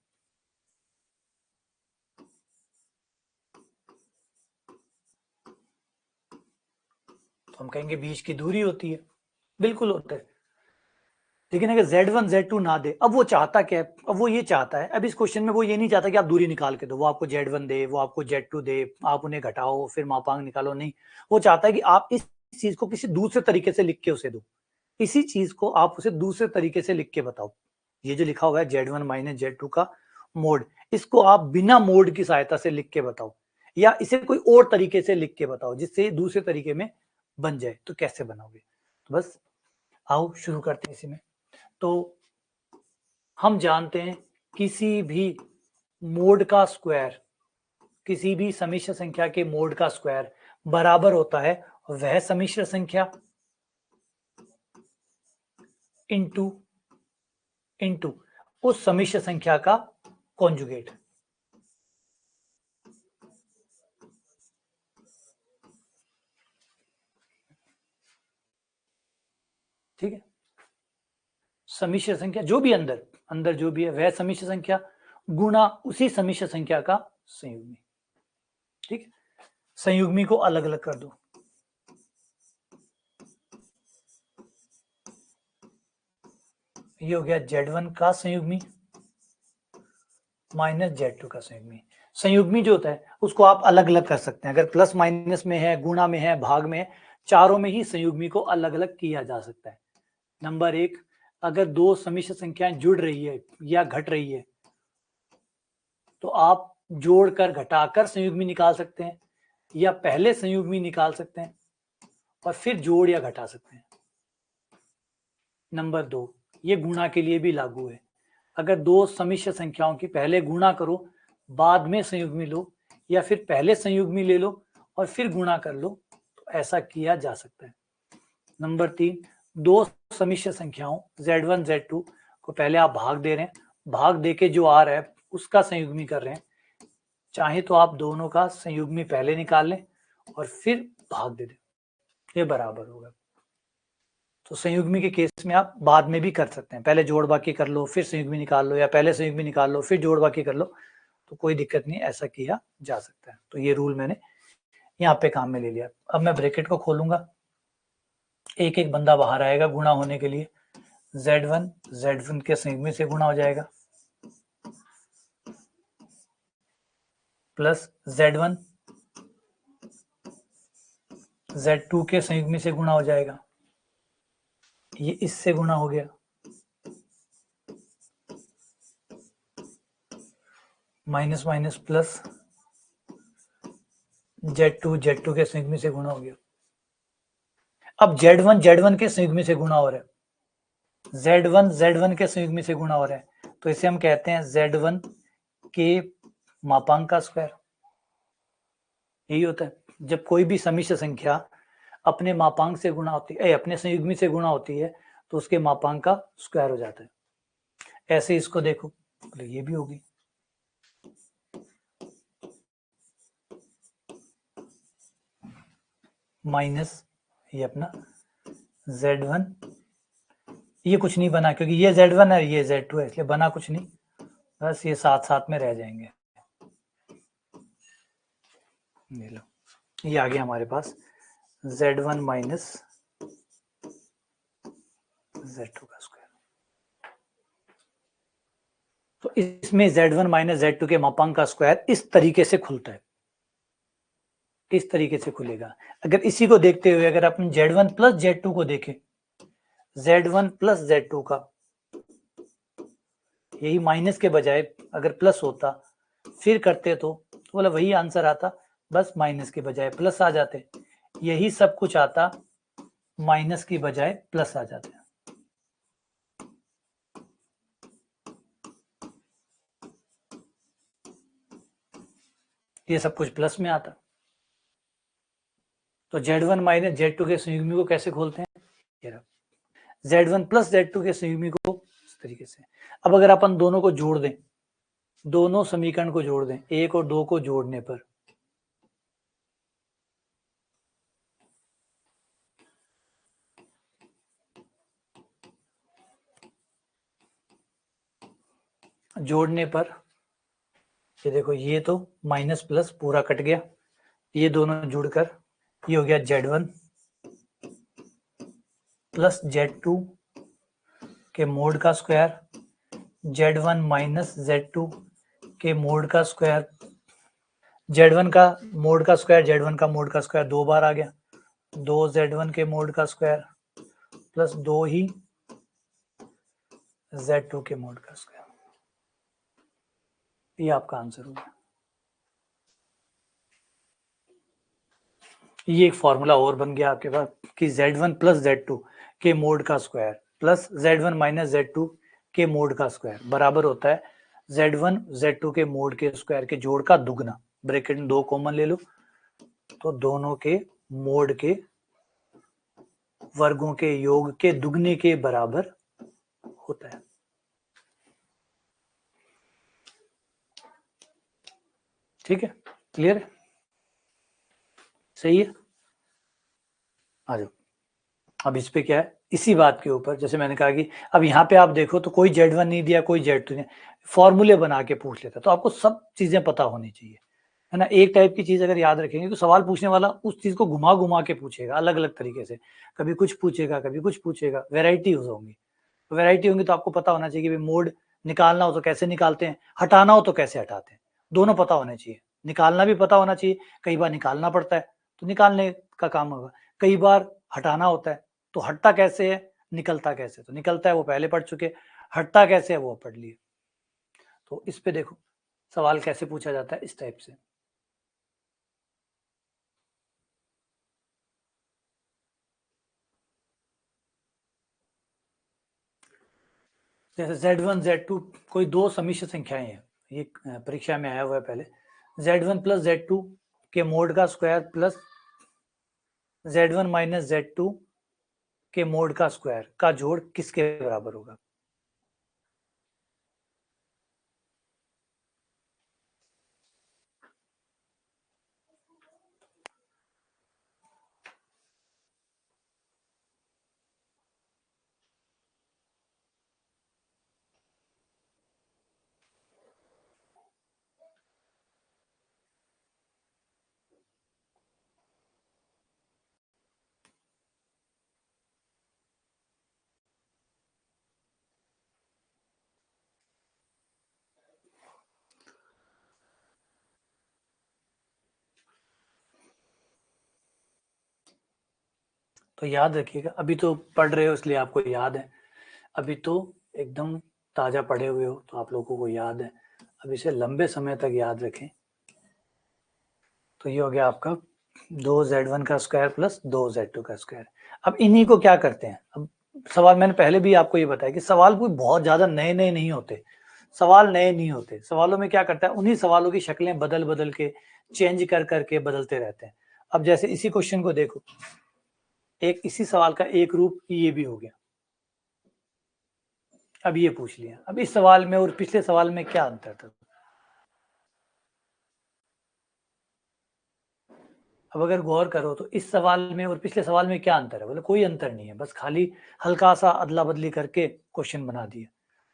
तो हम कहेंगे बीच की दूरी होती है, बिल्कुल होता है। लेकिन अगर Z1 Z2 ना दे, अब वो चाहता क्या है, अब वो ये चाहता है, अब इस क्वेश्चन में वो ये नहीं चाहता कि आप दूरी निकाल के दो, वो आपको Z1 दे, वो आपको Z2 दे, आप उन्हें घटाओ फिर मापांक निकालो, नहीं, वो चाहता है कि आप इस चीज को किसी दूसरे तरीके से लिख के उसे दो, इसी चीज को आप उसे दूसरे तरीके से लिख के बताओ। ये जो लिखा हुआ है Z1 माइनस Z2 का मोड, इसको आप बिना मोड की सहायता से लिख के बताओ, या इसे कोई और तरीके से लिख के बताओ जिससे दूसरे तरीके में बन जाए। तो कैसे बनाओगे, तो बस आओ शुरू करते हैं इसी में। तो हम जानते हैं किसी भी मोड का स्क्वायर, किसी भी समिश्र संख्या के मोड का स्क्वायर बराबर होता है वह समिश्र संख्या इंटू उस समिश्र संख्या का कॉन्जुगेट। ठीक है, समिश्र संख्या जो भी अंदर जो भी है वह समिश्र संख्या गुणा उसी समिश्र संख्या का संयुग्मी। ठीक है, संयुग्मी को अलग अलग कर दो, ये हो गया Z1 का संयुग्मी माइनस Z2 का संयुग्मी। संयुग्मी जो होता है उसको आप अलग अलग कर सकते हैं, अगर प्लस माइनस में है, गुणा में है, भाग में है, चारों में ही संयुग्मी को अलग अलग किया जा सकता है। नंबर एक, अगर दो समिश्र संख्याएं जुड़ रही है या घट रही है तो आप जोड़कर घटाकर संयुग्मी निकाल सकते हैं, या पहले संयुग्मी निकाल सकते हैं और फिर जोड़ या घटा सकते हैं। नंबर 2, ये गुणा के लिए भी लागू है। अगर दो समिश्र संख्याओं की पहले गुणा करो, बाद में संयुग्मी लो, या फिर पहले संयुग्मी ले लो और फिर गुणा कर लो, तो ऐसा किया जा सकता है। नंबर 3, दो समिश्र संख्याओं Z1 Z2 को पहले आप भाग दे रहे हैं, भाग देके जो आ रहा है उसका संयुग्मी कर रहे हैं। चाहे तो आप दोनों का संयुग्मी पहले निकाल लें और फिर भाग दे दें, ये बराबर होगा। तो संयुग्मी के केस में आप बाद में भी कर सकते हैं, पहले जोड़ बाकी कर लो फिर संयुग्मी निकाल लो, या पहले संयुग्मी निकाल लो फिर जोड़ बाकी कर लो, तो कोई दिक्कत नहीं, ऐसा किया जा सकता है। तो ये रूल मैंने यहाँ पे काम में ले लिया। अब मैं ब्रैकेट को खोलूंगा, एक एक बंदा बाहर आएगा गुणा होने के लिए। Z1 के संयुग्मी से गुणा हो जाएगा, प्लस Z1 Z2 के संयुग्मी से गुणा हो जाएगा, ये इससे गुणा हो गया, माइनस माइनस प्लस Z2 के संयुग्मी से गुणा हो गया। अब Z1 के संयुग्मी से गुणा हो रहा है, Z1 के संयुग्मी से गुणा हो रहा है, तो इसे हम कहते हैं Z1 के मापांक का स्क्वायर। यही होता है जब कोई भी समिश्र संख्या अपने मापांक से गुणा होती है, अपने संयुग्मी से गुणा होती है, तो उसके मापांक का स्क्वायर हो जाता है। ऐसे इसको देखो, तो ये भी होगी, माइनस ये अपना Z1, ये कुछ नहीं बना क्योंकि ये Z1 है ये Z2 है, इसलिए बना कुछ नहीं, बस ये साथ साथ में रह जाएंगे। ये लो, ये आ गया हमारे पास Z1 माइनस Z2 का स्क्वायर। तो इसमें Z1 माइनस Z2 के मापांक का स्क्वायर इस तरीके से खुलता है, इस तरीके से खुलेगा। अगर इसी को देखते हुए अगर अपन Z1 प्लस Z2 को देखें, Z1 प्लस Z2 का, यही माइनस के बजाय अगर प्लस होता फिर करते तो बोला वही आंसर आता, बस माइनस के बजाय प्लस आ जाते, यही सब कुछ आता, माइनस की बजाय प्लस आ जाते। ये सब कुछ प्लस में आता। तो Z1 माइनस Z2 के संयुग्मी को कैसे खोलते हैं, Z1 प्लस Z2 के संयुग्मी को इस तरीके से। अब अगर अपन दोनों को जोड़ दें, दोनों समीकरण को जोड़ दें, 1 और 2 को जोड़ने पर ये देखो, ये तो माइनस प्लस पूरा कट गया, ये दोनों जुड़कर ये हो गया Z1 प्लस Z2 के मोड का स्क्वायर, Z1 माइनस Z2 के मोड का स्क्वायर। Z1 का मोड का स्क्वायर, Z1 का मोड का स्क्वायर 2 बार आ गया, 2 Z1 के मोड का स्क्वायर प्लस 2 ही Z2 के मोड का स्क्वायर। ये आपका आंसर होगा। ये एक फॉर्मूला और बन गया आपके पास कि Z1 प्लस Z2 के मोड का square plus Z1 minus Z2 के मोड का स्क्वायर बराबर होता है Z1 Z2 के मोड के स्क्वायर के जोड़ का दुगना। ब्रैकेट में 2 कॉमन ले लो, तो दोनों के मोड के वर्गों के योग के दुगने के बराबर होता है। ठीक है, क्लियर है, सही है। आ जाओ, अब इस पे क्या है, इसी बात के ऊपर जैसे मैंने कहा कि अब यहाँ पे आप देखो तो कोई Z1 नहीं दिया, कोई Z2 नहीं, फॉर्मूले बना के पूछ लेता, तो आपको सब चीजें पता होनी चाहिए, है ना। एक टाइप की चीज अगर याद रखेंगे तो सवाल पूछने वाला उस चीज को घुमा घुमा के पूछेगा, अलग अलग तरीके से, कभी कुछ पूछेगा कभी कुछ पूछेगा, वेराइटी होंगी, वेराइटी होंगी तो आपको पता होना चाहिए कि मोड निकालना हो तो कैसे निकालते हैं, हटाना हो तो कैसे हटाते हैं, दोनों पता होने चाहिए। निकालना भी पता होना चाहिए, कई बार निकालना पड़ता है तो निकालने का काम होगा, कई बार हटाना होता है तो हटता कैसे है, निकलता कैसे, तो निकलता है वो पहले पढ़ चुके, हटता कैसे है वो पढ़ लिए। तो इस पे देखो सवाल कैसे पूछा जाता है, इस टाइप से। जैसे Z1 Z2 कोई दो समिश्र संख्याएं हैं, ये परीक्षा में आया हुआ है पहले। Z1 प्लस Z2 के मोड का square plus Z1 minus Z2 के मोड का स्क्वायर का जोड़ किसके बराबर होगा। तो याद रखिएगा, अभी तो पढ़ रहे हो इसलिए आपको याद है, अभी तो एकदम ताजा पढ़े हुए हो तो आप लोगों को याद है। अब इसे लंबे समय तक याद रखें। तो ये हो गया आपका 2Z1 का स्क्वायर प्लस 2Z2 का स्क्वायर। अब इन्हीं को क्या करते हैं, अब सवाल मैंने पहले भी आपको ये बताया कि सवाल कोई बहुत ज्यादा नए नए नहीं होते, सवाल नए नहीं होते, सवालों में क्या करता है, उन्हीं सवालों की शक्लें बदल बदल के चेंज कर करके बदलते रहते हैं। अब जैसे इसी क्वेश्चन को देखो, एक इसी सवाल का एक रूप ये भी हो गया। अब ये पूछ लिया, अब इस सवाल में और पिछले सवाल में क्या अंतर था। अब अगर गौर करो तो इस सवाल में और पिछले सवाल में क्या अंतर है, बोले कोई अंतर नहीं है, बस खाली हल्का सा अदला बदली करके क्वेश्चन बना दिया,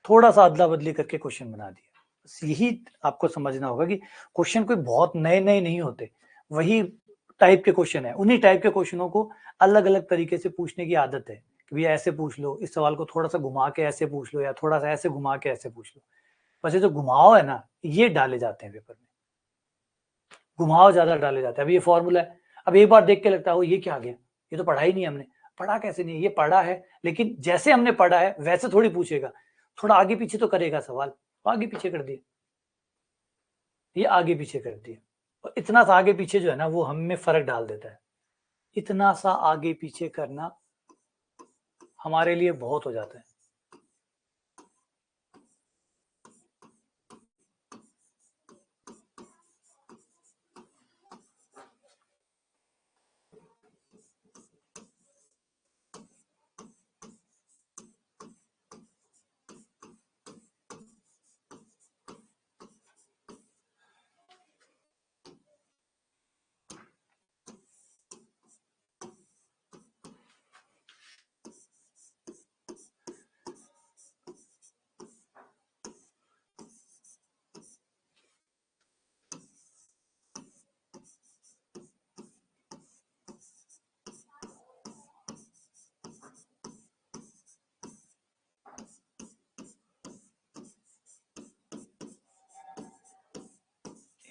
थोड़ा सा अदला बदली करके क्वेश्चन बना दिया। बस यही आपको समझना होगा कि क्वेश्चन कोई बहुत नए नए नहीं होते, वही टाइप के क्वेश्चन है, उन्हीं टाइप के क्वेश्चनों को अलग अलग तरीके से पूछने की आदत है कि भैया ऐसे पूछ लो, इस सवाल को थोड़ा सा घुमा के ऐसे पूछ लो, या थोड़ा सा ऐसे घुमा के ऐसे पूछ लो। बस ये जो घुमाव है ना, ये डाले जाते हैं पेपर में, घुमाव ज्यादा डाले जाते हैं। अब ये फॉर्मूला है, अब एक बार देख के लगता है वो ये क्या आ गया, ये तो पढ़ा ही नहीं हमने। पढ़ा कैसे नहीं, ये पढ़ा है, लेकिन जैसे हमने पढ़ा है वैसे थोड़ी पूछेगा, थोड़ा आगे पीछे तो करेगा सवाल, आगे पीछे कर दिया, ये आगे पीछे कर दिया। और इतना सा आगे पीछे जो है ना वो हम में फर्क डाल देता है, इतना सा आगे पीछे करना हमारे लिए बहुत हो जाता है।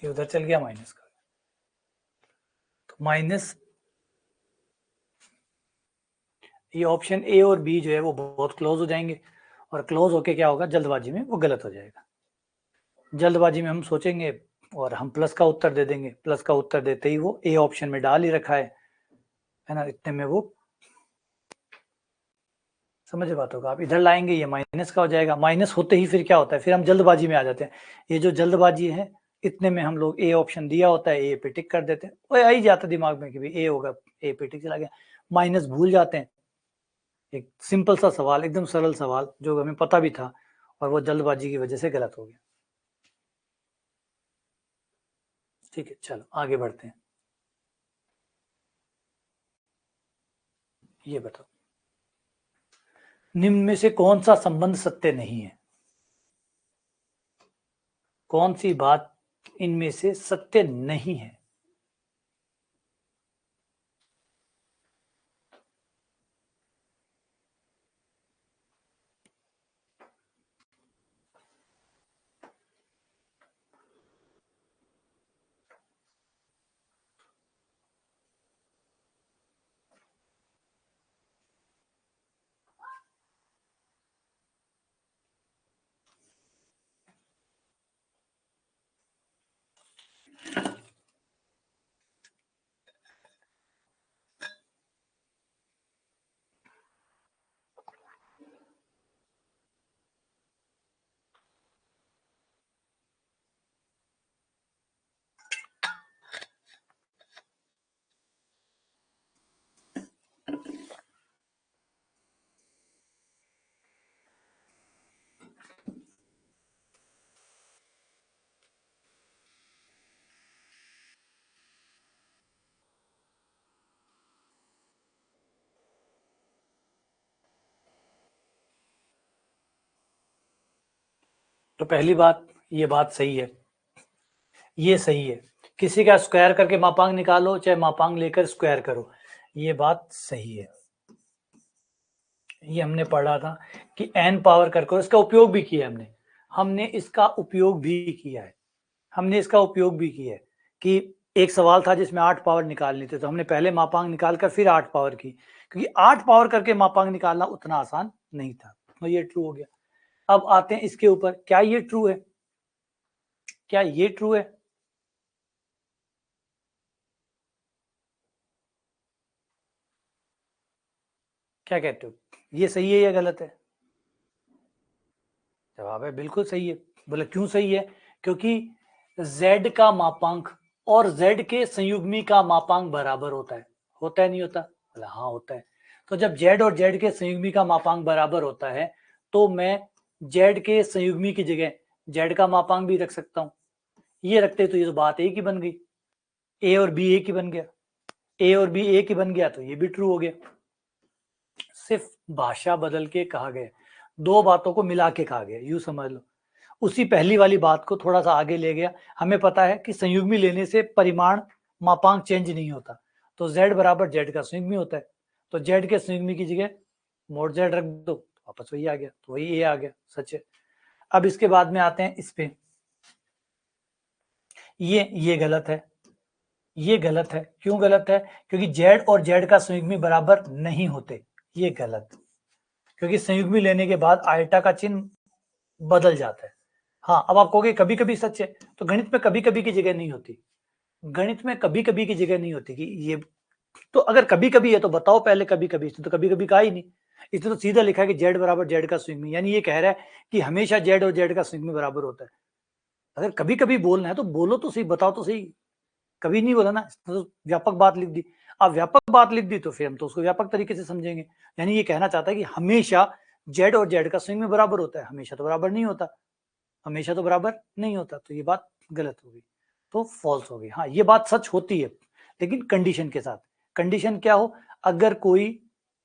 ये उधर चल गया माइनस का, तो माइनस, ये ऑप्शन ए और बी जो है वो बहुत क्लोज हो जाएंगे, और क्लोज होके क्या होगा, जल्दबाजी में वो गलत हो जाएगा। जल्दबाजी में हम सोचेंगे और हम प्लस का उत्तर दे देंगे, प्लस का उत्तर देते ही वो ए ऑप्शन में डाल ही रखा है ना, इतने में वो, समझ बातों का, आप इधर लाएंगे ये माइनस का हो जाएगा, माइनस होते ही फिर क्या होता है, फिर हम जल्दबाजी में आ जाते हैं। ये जो जल्दबाजी है, इतने में हम लोग ए ऑप्शन दिया होता है, ए पे टिक कर देते हैं, वो आ ही जाता दिमाग में कि भाई ए होगा, ए पे टिक चला गया, माइनस भूल जाते हैं। एक सिंपल सा सवाल, एकदम सरल सवाल जो हमें पता भी था, और वो जल्दबाजी की वजह से गलत हो गया। ठीक है, चलो आगे बढ़ते हैं। ये बताओ, निम्न में से कौन सा संबंध सत्य नहीं है, कौन सी बात इनमें से सत्य नहीं है। तो पहली बात, ये बात सही है, ये सही है। किसी का स्क्वायर करके मापांक निकालो, चाहे मापांक लेकर स्क्वायर करो, ये बात सही है। ये हमने पढ़ा था कि n पावर करके, इसका उपयोग भी किया हमने इसका उपयोग भी किया है, हमने इसका उपयोग भी किया है कि एक सवाल था जिसमें 8 पावर निकालनी थी, तो हमने पहले मापांक निकालकर फिर 8 पावर की, क्योंकि 8 पावर करके मापांक निकालना उतना आसान नहीं था। तो ये ट्रू हो गया। अब आते हैं इसके ऊपर, क्या ये ट्रू है? क्या ये ट्रू है? क्या कहते हो, ये सही है या गलत है? जवाब है बिल्कुल सही है। बोले क्यों सही है? क्योंकि z का मापांक और z के संयुग्मी का मापांक बराबर होता है। होता है नहीं होता? बोला हाँ होता है। तो जब z और z के संयुग्मी का मापांक बराबर होता है तो मैं z के संयुग्मी की जगह z का मापांक भी रख सकता हूं। ये रखते तो ये तो बात एक ही बन गई, a और b एक ही बन गया, a और b एक ही बन गया, तो ये भी ट्रू हो गया। सिर्फ भाषा बदल के कहा गया, दो बातों को मिला के कहा गया, यूं समझ लो। उसी पहली वाली बात को थोड़ा सा आगे ले गया। हमें पता है कि संयुग्मी लेने से परिमाण मापांक चेंज नहीं होता, तो z बराबर z का संयुग्मी होता है, तो z के संयुग्मी की जगह मोड z रख दो, वापस वही आ गया, तो वही a आ गया, सच है। अब इसके बाद में आते हैं इस पे, ये गलत है, ये गलत है। क्यों गलत है? क्योंकि z और z का संयुग्मी बराबर नहीं होते, ये गलत। क्योंकि संयुग्मी लेने के बाद आयटा का चिन्ह बदल जाता है। हाँ, अब आप कहोगे कभी कभी सच है, तो गणित में कभी कभी की जगह नहीं होती, गणित में कभी कभी की जगह नहीं होती कि ये, तो अगर कभी कभी है तो बताओ पहले कभी कभी, इसने तो कभी कभी कहा ही नहीं, इसने तो सीधा लिखा है कि z बराबर z का संयुग्मी, यानी ये कह रहा है कि हमेशा z और z का संयुग्मी बराबर होता है। अगर कभी कभी बोलना है तो बोलो तो सही, बताओ तो सही, कभी नहीं बोला ना, तो व्यापक बात लिख दी। अब व्यापक बात लिख दी तो फिर हम तो उसको व्यापक तरीके से समझेंगे, यानी ये कहना चाहता है कि हमेशा z और z का संयुग्मी बराबर होता है, हमेशा तो बराबर नहीं होता, हमेशा तो बराबर नहीं होता, तो ये बात गलत हो गई, तो फॉल्स हो गई। हाँ, ये बात सच होती है, लेकिन कंडीशन के साथ। कंडीशन क्या हो? अगर कोई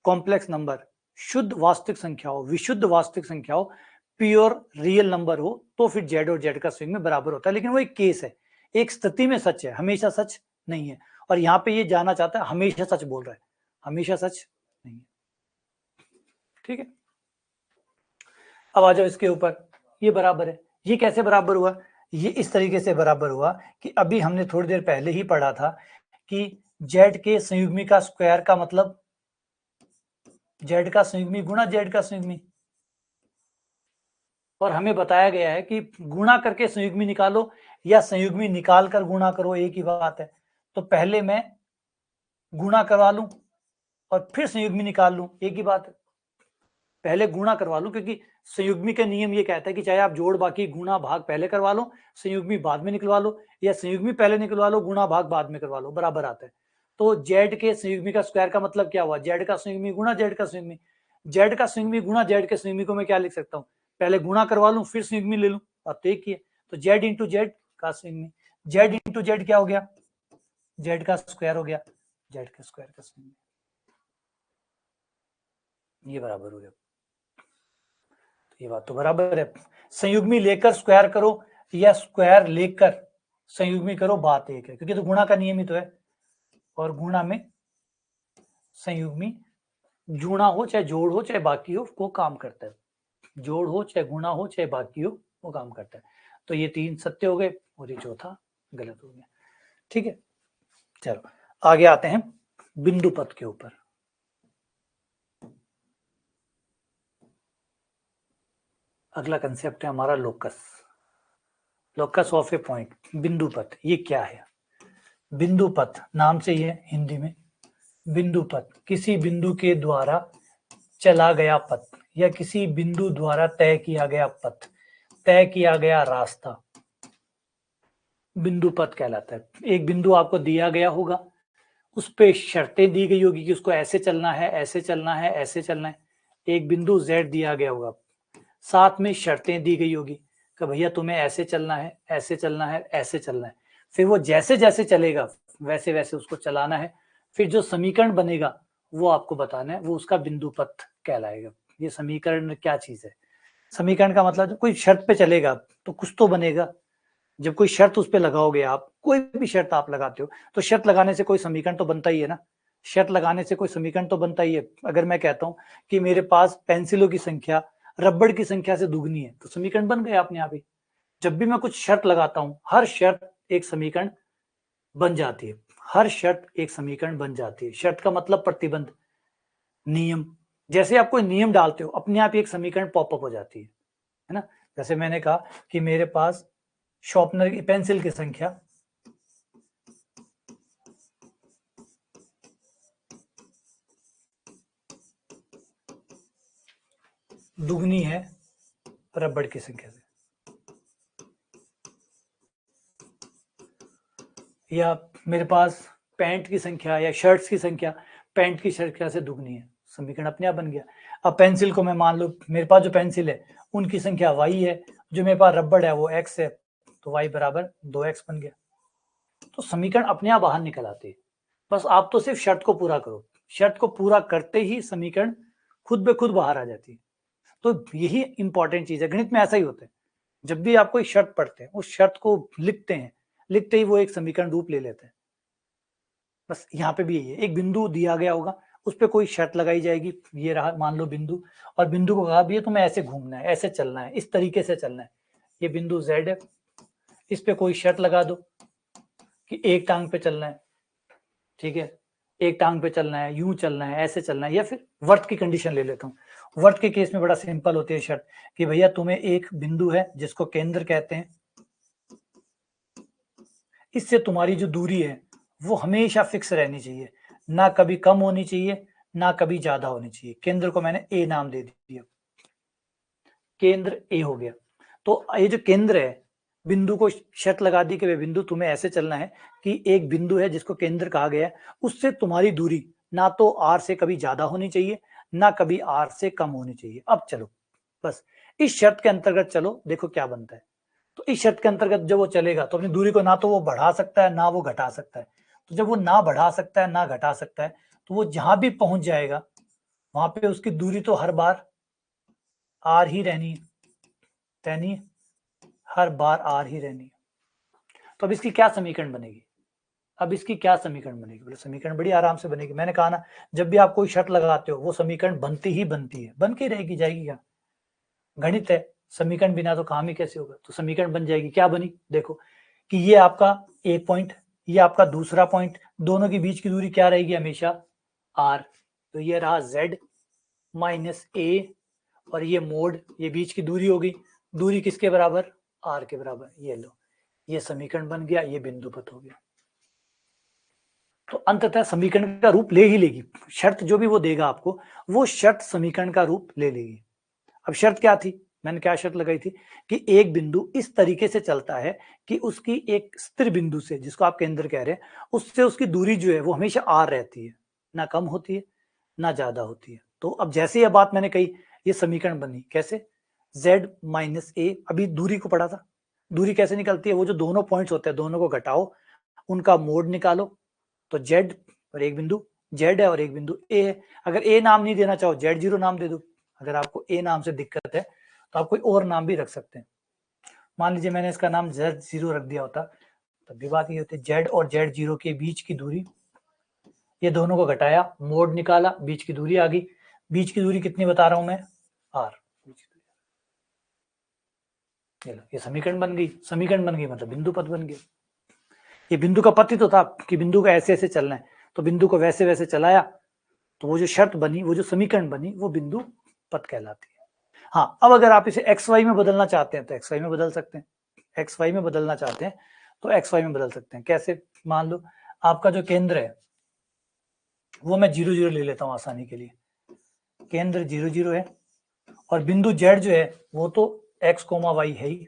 कॉम्प्लेक्स नंबर शुद्ध वास्तविक संख्या हो, विशुद्ध वास्तविक संख्या हो, प्योर रियल नंबर हो, तो फिर z और z का स्विंग में बराबर होता है। लेकिन वो एक केस है, एक स्थिति में सच है, हमेशा सच नहीं है। और यहाँ पे ये जानना चाहता है हमेशा सच बोल रहा है, हमेशा सच नहीं है। ठीक है, अब आ जाओ इसके ऊपर, ये बराबर है। ये कैसे बराबर हुआ? ये इस तरीके से बराबर हुआ कि अभी हमने थोड़ी देर पहले ही पढ़ा था कि z के संयुग्मी का स्क्वायर का मतलब z का संयुग्मी गुणा z का संयुग्मी, और हमें बताया गया है कि गुणा करके संयुग्मी निकालो या संयुग्मी निकाल कर गुणा करो, एक ही बात है। तो पहले मैं गुणा करवा लूं और फिर संयुग्मी निकाल लूं, एक ही बात है। पहले गुणा करवा लूं, क्योंकि संयुग्मी का नियम ये कहता है कि चाहे आप जोड़ बाकी गुणा भाग पहले करवा लो, संयुग्मी बाद में निकलवा लो, या संयुग्मी पहले निकलवा लो, गुणा भाग बाद में करवा लो, बराबर आता है। तो z के संयुग्मी का स्क्वायर का मतलब क्या हुआ? z का संयुग्मी गुणा z का संयुग्मी, z का संयुग्मी गुणा z के संयुग्मी को मैं क्या लिख सकता हूँ? पहले गुणा करवा लूं फिर संयुग्मी ले लूं, अब तो एक ही है। तो z इंटू जेड का संयुग्मी, z इंटू जेड क्या हो गया? z का स्क्वायर हो गया, z का स्क्वायर का संयुग्मी, ये बराबर हो गया। ये बात तो बराबर है। संयुग्मी लेकर स्क्वायर करो या स्क्वायर लेकर संयुग्मी करो, बात एक है, क्योंकि तो गुणा का नियम ही तो है, और गुणा में संयुग्मी जुड़ा हो चाहे जोड़ हो चाहे बाकी हो, वो काम करता है। जोड़ हो चाहे गुणा हो चाहे बाकी हो, वो काम करता है। तो ये तीन सत्य हो गए और ये चौथा गलत हो गया। ठीक है, चलो आगे आते हैं बिंदु पथ के ऊपर। अगला कंसेप्ट है हमारा locus, locus of A point, बिंदु पथ। ये क्या है? बिंदु पथ नाम से ही है हिंदी में, बिंदु पथ किसी बिंदु के द्वारा चला गया पथ या किसी बिंदु द्वारा तय किया गया पथ, तय किया गया रास्ता बिंदु पथ कहलाता है। एक बिंदु आपको दिया गया होगा, उस पे शर्तें दी गई होगी कि उसको ऐसे चलना है, ऐसे चलना है, ऐसे चलना है। एक बिंदु z दिया गया होगा, साथ में शर्तें दी गई होगी कि भैया तुम्हें ऐसे चलना है, ऐसे चलना है, ऐसे चलना है। फिर वो जैसे जैसे चलेगा वैसे वैसे उसको चलाना है। फिर जो समीकरण बनेगा वो आपको बताना है, वो उसका बिंदु पथ कहलाएगा। ये समीकरण क्या चीज है? समीकरण का मतलब कोई शर्त पे चलेगा तो कुछ तो बनेगा। जब कोई शर्त उस पे लगाओगे आप, कोई भी शर्त आप लगाते हो, तो शर्त लगाने से कोई समीकरण तो बनता ही है ना। शर्त लगाने से कोई समीकरण तो बनता ही है। अगर मैं कहता हूं कि मेरे पास पेंसिलों की संख्या रबड़ की संख्या से दुगनी है, तो समीकरण बन गया अपने आप ही। जब भी मैं कुछ शर्त लगाता हूं, हर शर्त एक समीकरण बन जाती है। हर शर्त एक समीकरण बन जाती है। शर्त का मतलब प्रतिबंध, नियम। जैसे आप कोई नियम डालते हो, अपने आप एक समीकरण पॉपअप हो जाती है ना। जैसे मैंने कहा कि मेरे पास शॉर्पनर की पेंसिल की संख्या दुगनी है रबड़ की संख्या से, या मेरे पास पैंट की संख्या या शर्ट्स की संख्या पैंट की संख्या से दुगनी है, समीकरण अपने आप बन गया। अब पेंसिल को मैं मान लो, मेरे पास जो पेंसिल है उनकी संख्या y है, जो मेरे पास रबड़ है वो x है, तो y बराबर 2x बन गया। तो समीकरण अपने आप बाहर निकल आते हैं। बस आप तो सिर्फ शर्त को पूरा करो, शर्त को पूरा करते ही समीकरण खुद ब खुद बाहर आ जाती है। तो यही इंपॉर्टेंट चीज है। गणित में ऐसा ही होता है, जब भी आप कोई शर्त पढ़ते हैं, उस शर्त को लिखते हैं, लिखते ही वो एक समीकरण रूप ले लेते हैं। बस यहाँ पे भी यही है, एक बिंदु दिया गया होगा, उस पर कोई शर्त लगाई जाएगी, ये रहा मान लो बिंदु, और बिंदु को कहा भी है तुम्हें ऐसे घूमना है, ऐसे चलना है, इस तरीके से चलना है। ये बिंदु Z है, इस पे कोई शर्त लगा दो कि एक टांग पे चलना है, ठीक है, एक टांग पे चलना है, यूं चलना है, ऐसे चलना है। या फिर वर्त की कंडीशन ले लेता हूँ। वर्त के केस में बड़ा सिंपल होती है शर्त कि भैया तुम्हें एक बिंदु है जिसको केंद्र कहते हैं, इससे तुम्हारी जो दूरी है वो हमेशा फिक्स रहनी चाहिए, ना कभी कम होनी चाहिए, ना कभी ज्यादा होनी चाहिए। केंद्र को मैंने ए नाम दे दिया, केंद्र ए हो गया। तो ये जो केंद्र है, बिंदु को शर्त लगा दी कि वे बिंदु तुम्हें ऐसे चलना है कि एक बिंदु है जिसको केंद्र कहा गया है, उससे तुम्हारी दूरी ना तो आर से कभी ज्यादा होनी चाहिए, ना कभी आर से कम होनी चाहिए। अब चलो, बस इस शर्त के अंतर्गत चलो, देखो क्या बनता है। तो इस शर्त के अंतर्गत जब वो चलेगा तो अपनी दूरी को ना तो वो बढ़ा सकता है, ना वो घटा सकता है। तो जब वो ना बढ़ा सकता है, ना घटा सकता है, तो वो जहां भी पहुंच जाएगा वहां पे उसकी दूरी तो हर बार आर ही रहनी है, हर बार आर ही रहनी है। तो अब इसकी क्या समीकरण बनेगी? अब इसकी क्या समीकरण बनेगी? बोले समीकरण बड़ी आराम से बनेगी। मैंने कहा ना, जब भी आप कोई शर्त लगाते हो वो समीकरण बनती ही बनती है, बन के रहेगी, जाएगी क्या? गणित है, समीकरण बिना तो काम ही कैसे होगा। तो समीकरण बन जाएगी। क्या बनी? देखो कि ये आपका एक पॉइंट, ये आपका दूसरा पॉइंट, दोनों के बीच की दूरी क्या रहेगी? हमेशा आर। तो ये रहा z माइनस ए, और ये मोड, ये बीच की दूरी होगी। दूरी किसके बराबर? आर के बराबर। ये लो, ये समीकरण बन गया, ये बिंदु पथ हो गया। तो अंततः समीकरण का रूप ले ही लेगी। शर्त जो भी वो देगा आपको, वो शर्त समीकरण का रूप ले लेगी। अब शर्त क्या थी? मैंने क्या शर्त लगाई थी कि एक बिंदु इस तरीके से चलता है कि उसकी एक स्थिर बिंदु से, जिसको आप केंद्र कह रहे हैं, उससे उसकी दूरी जो है वो हमेशा आर रहती है, ना कम होती है ना ज्यादा होती है। तो अब जैसे ये बात मैंने कही, ये समीकरण बनी कैसे? z माइनस ए, अभी दूरी को पढ़ा था। दूरी कैसे निकलती है? वो जो दोनों पॉइंट्स होते हैं, दोनों को घटाओ, उनका मोड निकालो। तो z और एक बिंदु z है और एक बिंदु a है। अगर a नाम नहीं देना चाहो, z0 नाम दे दो। अगर आपको a नाम से दिक्कत है तो आप कोई और नाम भी रख सकते हैं। मान लीजिए मैंने इसका नाम z0 रख दिया होता, तब भी बात ये होती है z और z0 के बीच की दूरी, ये दोनों को घटाया, मोड निकाला, बीच की दूरी आ गई। बीच की दूरी कितनी बता रहा हूं मैं? r। ये समीकरण बन गई। समीकरण बन गई मतलब बिंदु पथ बन गया। ये बिंदु का पथ ही तो था कि बिंदु को ऐसे ऐसे चलना है, तो बिंदु को वैसे वैसे चलाया, तो वो जो शर्त बनी, वो जो समीकरण बनी, वो बिंदु पथ कहलाती है। हाँ, अब अगर आप इसे एक्स वाई में बदलना चाहते हैं तो एक्स वाई में बदल सकते हैं। एक्स वाई में बदलना चाहते हैं तो एक्स वाई में बदल सकते हैं। कैसे? मान लो आपका जो केंद्र है वो मैं 0 0 ले लेता हूं आसानी के लिए। केंद्र 0 0 है और बिंदु जेड जो है वो तो एक्स कोमा वाई है ही।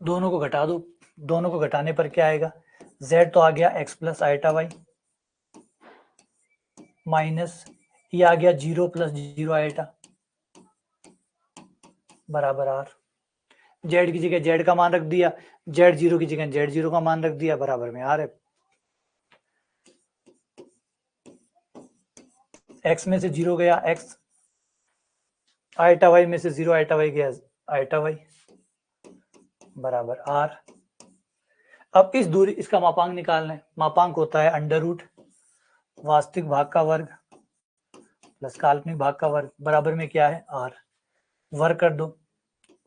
दोनों को घटा दो, दोनों को घटाने पर क्या आएगा? z तो आ गया x plus iota Y, minus ये आ गया 0 प्लस 0 आइटा बराबर आर। z की जगह z का मान रख दिया, z0 की जगह z0 का मान रख दिया, बराबर में आर है। x में से 0 गया x, आइटा y में से 0 आइटा y गया आइटा y बराबर r। अब इस दूरी, इसका मापांक निकालना है। मापांक होता है अंडर रूट वास्तविक भाग का वर्ग प्लस काल्पनिक भाग का वर्ग बराबर में क्या है r। वर्ग कर दो,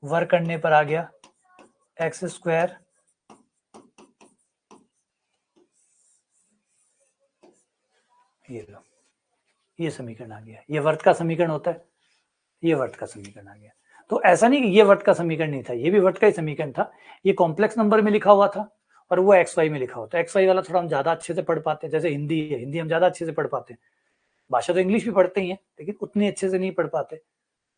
वर्ग करने पर आ गया एक्स स्क्वायर ये लो, ये समीकरण आ गया। ये वर्त का समीकरण होता है, ये वर्त का समीकरण आ गया। तो ऐसा नहीं कि ये वर्त का समीकरण नहीं था, ये भी वर्त का ही समीकरण था। ये कॉम्प्लेक्स नंबर में लिखा हुआ था और वो एक्स वाई में लिखा होता है। एक्स वाई वाला थोड़ा हम ज्यादा अच्छे से पढ़ पाते हैं, जैसे हिंदी है, हिंदी हम ज्यादा अच्छे से पढ़ पाते हैं। भाषा तो इंग्लिश भी पढ़ते ही है, लेकिन उतनी अच्छे से नहीं पढ़ पाते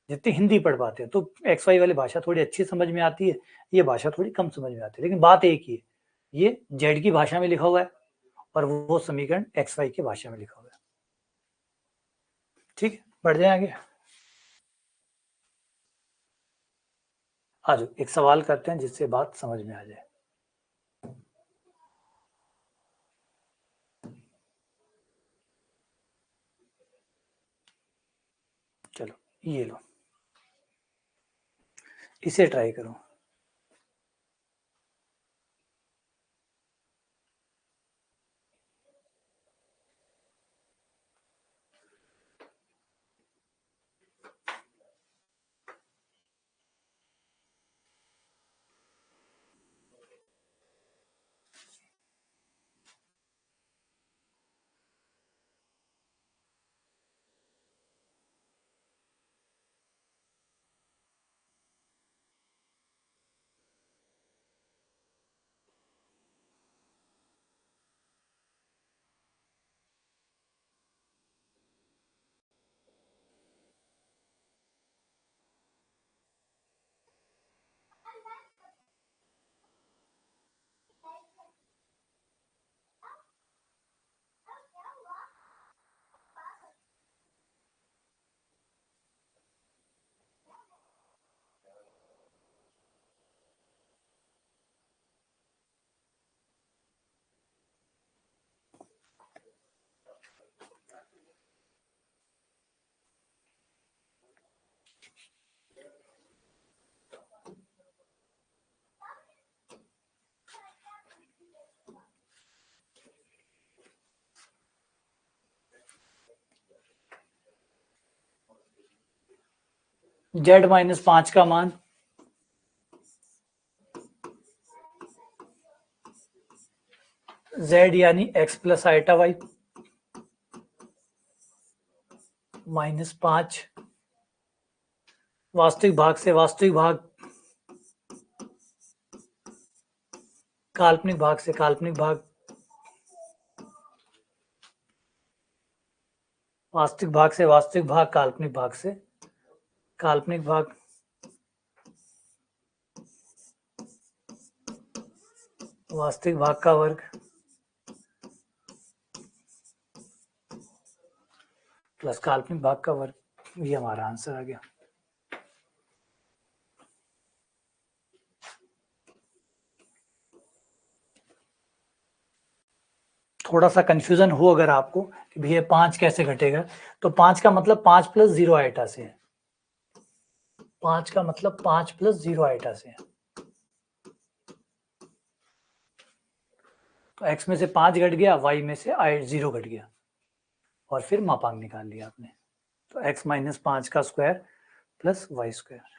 जितनी हिंदी पढ़ पाते हैं। तो एक्स वाई वाली भाषा थोड़ी अच्छी समझ में आती है, ये भाषा थोड़ी कम समझ में आती है, लेकिन बात एक ही है, ये जेड की भाषा में लिखा हुआ है और वो समीकरण एक्स वाई की भाषा में लिखा हुआ है। ठीक है, बढ़ जाए आगे। आज एक सवाल करते हैं जिससे बात समझ में आ जाए। चलो ये लो, इसे ट्राई करो। z-5 का मान z यानी x प्लस आइटा वाई -5 वास्तविक भाग से वास्तविक भाग, काल्पनिक भाग से काल्पनिक भाग, वास्तविक भाग से वास्तविक भाग, काल्पनिक भाग से काल्पनिक भाग, वास्तविक भाग का वर्ग प्लस काल्पनिक भाग का वर्ग। ये हमारा आंसर आ गया। थोड़ा सा कंफ्यूजन हो अगर आपको कि भैया 5 कैसे घटेगा, तो 5 का मतलब 5 प्लस 0 आइटा से है। 5 का मतलब 5 प्लस 0 आइटा से है। तो x में से 5 घट गया, y में से 0 घट गया और फिर मापांक निकाल लिया आपने। तो x -5 का स्क्वायर प्लस वाई स्क्वायर।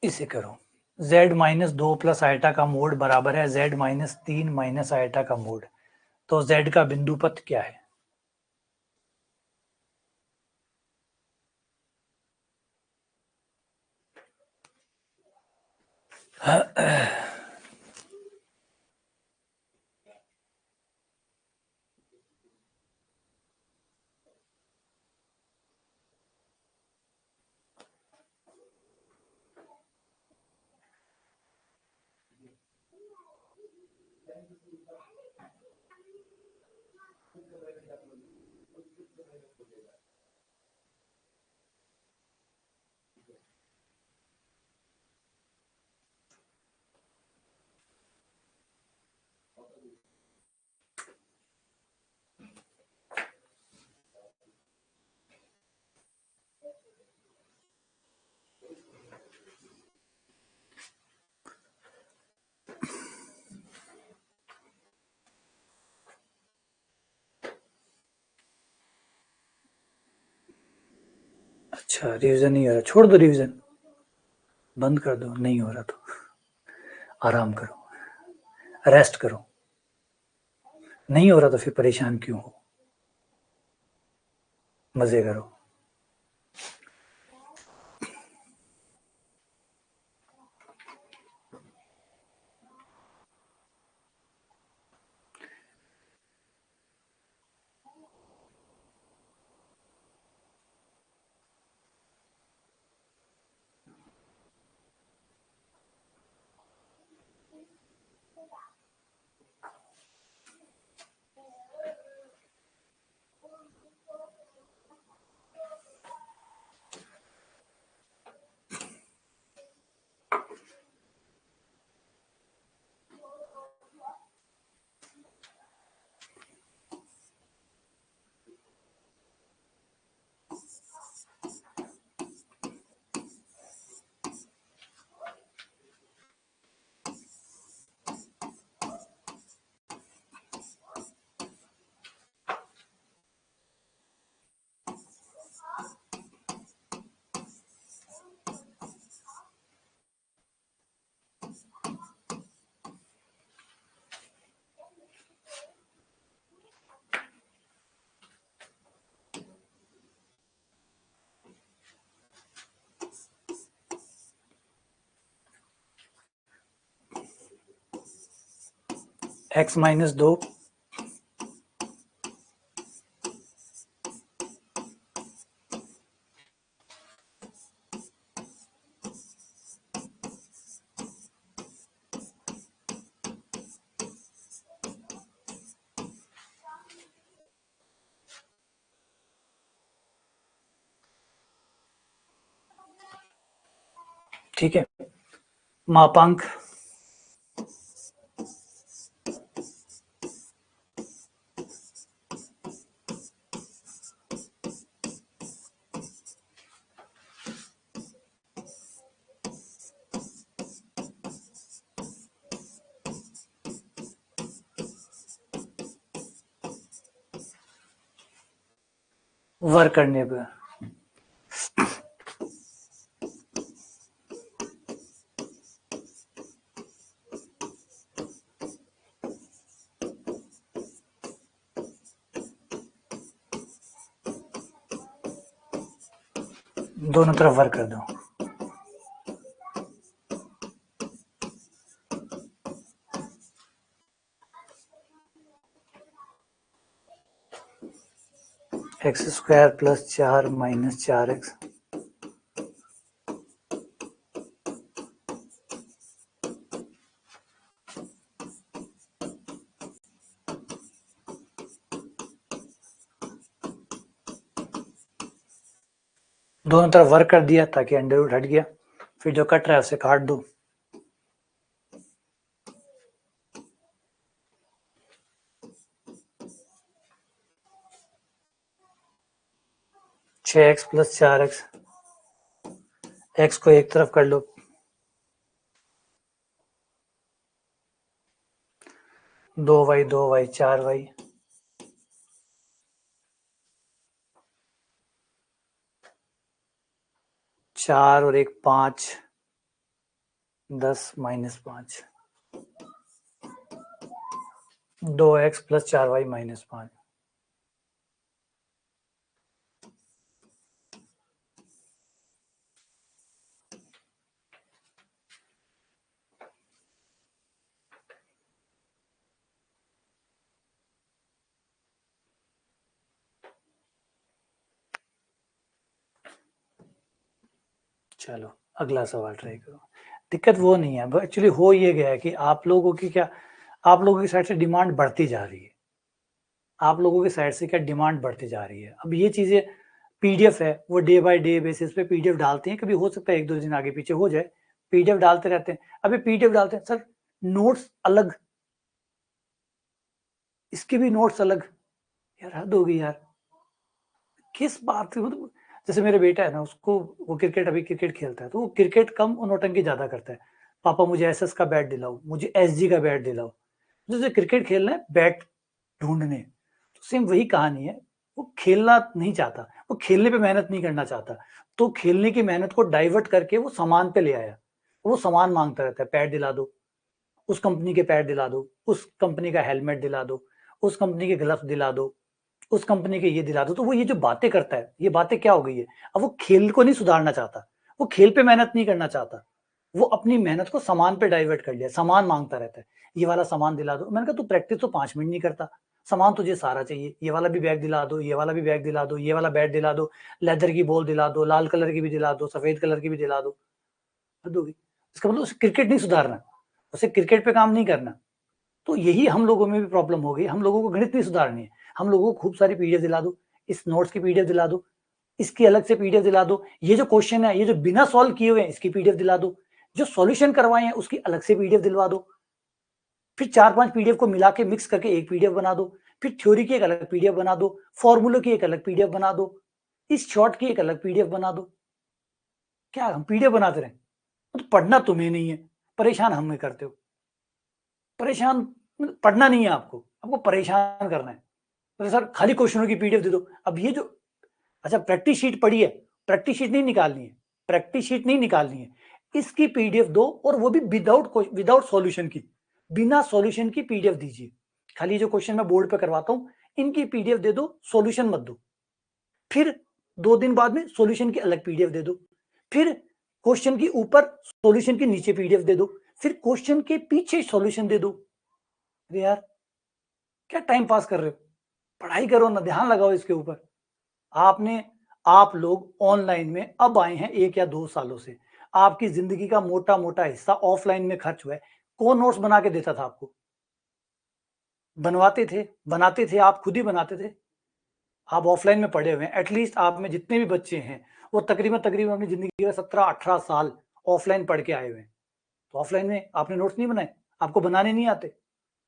इसे करो, z-2 प्लस आइटा का मोड बराबर है z-3 माइनस आइटा का मोड। तो z का बिंदु पथ क्या है? अच्छा रिवीजन नहीं हो रहा, छोड़ दो रिवीजन, बंद कर दो, नहीं हो रहा तो आराम करो, रेस्ट करो, नहीं हो रहा तो फिर परेशान क्यों हो, मजे करो। x माइनस 2 ठीक है, मापांक वर्क करने पर दोनों तरफ वर्क कर दो। X square plus 4 minus 4x दोनों तरफ वर्क कर दिया ताकि अंडर रूट हट गया, फिर जो कट रहा है उसे काट दो। छः एक्स प्लस 4x, एक्स को एक तरफ कर लो, 2y 2y 4y, 4 और 1 5, 10 minus 5, 2x plus 4y minus 5। चलो अगला सवाल ट्राई करो। दिक्कत वो नहीं है, एक्चुअली हो ये गया है कि आप लोगों की क्या, आप लोगों की साइड से डिमांड बढ़ती जा रही है, आप लोगों की साइड से क्या डिमांड बढ़ती जा रही है। अब ये चीजें पीडीएफ है, वो डे बाय डे बेसिस पे पीडीएफ डालते हैं, कभी हो सकता है 1-2 दिन आगे पीछे हो जाए, पीडीएफ डालते रहते हैं। अभी पीडीएफ डालते हैं सर, नोट्स अलग, इसके भी नोट्स अलग, यार हद होगी यार, किस बात से, मतलब जैसे मेरे बेटा है ना, उसको वो क्रिकेट, अभी क्रिकेट खेलता है तो वो क्रिकेट कम और नौटंकी ज्यादा करता है। पापा मुझे एसएस का बैट दिलाओ, मुझे एसजी का बैट दिलाओ, जैसे क्रिकेट खेलना है बैट ढूंढने, तो सेम वही कहानी है, वो खेलना नहीं चाहता, वो खेलने पे मेहनत नहीं करना चाहता, तो खेलने की मेहनत को डाइवर्ट करके वो सामान पे ले आया। वो सामान मांगता रहता है, पैड दिला दो, उस कंपनी के पैड दिला दो, उस कंपनी का हेलमेट दिला दो, उस कंपनी के ग्लव्स दिला दो, उस कंपनी के ये दिला दो। तो वो ये जो बातें करता है, ये बातें क्या हो गई है, अब वो खेल को नहीं सुधारना चाहता, वो खेल पे मेहनत नहीं करना चाहता, वो अपनी मेहनत को सामान पे डाइवर्ट कर लिया, सामान मांगता रहता है, ये वाला सामान दिला दो। मैंने कहा तू प्रैक्टिस तो 5 मिनट नहीं करता, सामान तुझे सारा चाहिए, ये वाला भी बैग दिला दो, ये वाला भी बैग दिला दो, ये वाला बैट दिला दो, लेदर की बॉल दिला दो, लाल कलर की भी दिला दो, सफेद कलर की भी दिला दो। हद होगी। इसका मतलब उसे क्रिकेट नहीं सुधारना, उसे क्रिकेट पे काम नहीं करना। तो यही हम लोगों में भी प्रॉब्लम हो गई, हम लोगों को गणित नहीं सुधारनी है, हम लोगों को खूब सारी पीडीएफ दिला दो, इस नोट्स की पीडीएफ दिला दो, इसकी अलग से पीडीएफ दिला दो, ये जो क्वेश्चन है, ये जो बिना सॉल्व किए हुए हैं, इसकी पीडीएफ दिला दो, जो सॉल्यूशन करवाए हैं उसकी अलग से पीडीएफ दिलवा दो, फिर 4-5 पीडीएफ को मिला के मिक्स करके एक पीडीएफ बना दो, फिर थ्योरी की एक अलग पीडीएफ बना दो, फॉर्मूले की एक अलग पीडीएफ बना दो, इस शॉर्ट की एक अलग पीडीएफ बना दो। क्या हम पीडीएफ बनाते रहे? तो पढ़ना तुम्हें नहीं है, परेशान हमें करते हो। परेशान पढ़ना नहीं है आपको, आपको परेशान करना है। तो सर खाली क्वेश्चनों की पीडीएफ दे दो। अब ये जो अच्छा प्रैक्टिस शीट पढ़ी है, प्रैक्टिस शीट नहीं निकालनी है, प्रैक्टिस शीट नहीं निकालनी है, इसकी पीडीएफ दो, और वो भी विदाउट सॉल्यूशन की, बिना सॉल्यूशन की पीडीएफ दीजिए। खाली जो क्वेश्चन मैं बोर्ड पे करवाता हूं, इनकी पीडीएफ दे दो, सॉल्यूशन मत दो। फिर 2 दिन बाद में सॉल्यूशन की अलग पीडीएफ दे दो, फिर क्वेश्चन के ऊपर सॉल्यूशन के नीचे पीडीएफ दे दो, फिर क्वेश्चन के पीछे सॉल्यूशन दे दो। अरे यार क्या टाइम पास कर रहे हो? पढ़ाई करो ना, ध्यान लगाओ इसके ऊपर। आप लोग ऑनलाइन में अब आए हैं 1 या 2 सालों से, आपकी जिंदगी का मोटा मोटा हिस्सा ऑफलाइन में खर्च हुआ है। कौन नोट्स बना के देता था आपको? बनाते थे, आप खुद ही बनाते थे। आप ऑफलाइन में पढ़े हुए हैं, एटलीस्ट आप में जितने भी बच्चे हैं वो तकरीबन तकरीबन अपनी जिंदगी का 17-18 साल ऑफलाइन पढ़ के आए हुए हैं। तो ऑफलाइन में आपने नोट्स नहीं बनाए, आपको बनाने नहीं आते,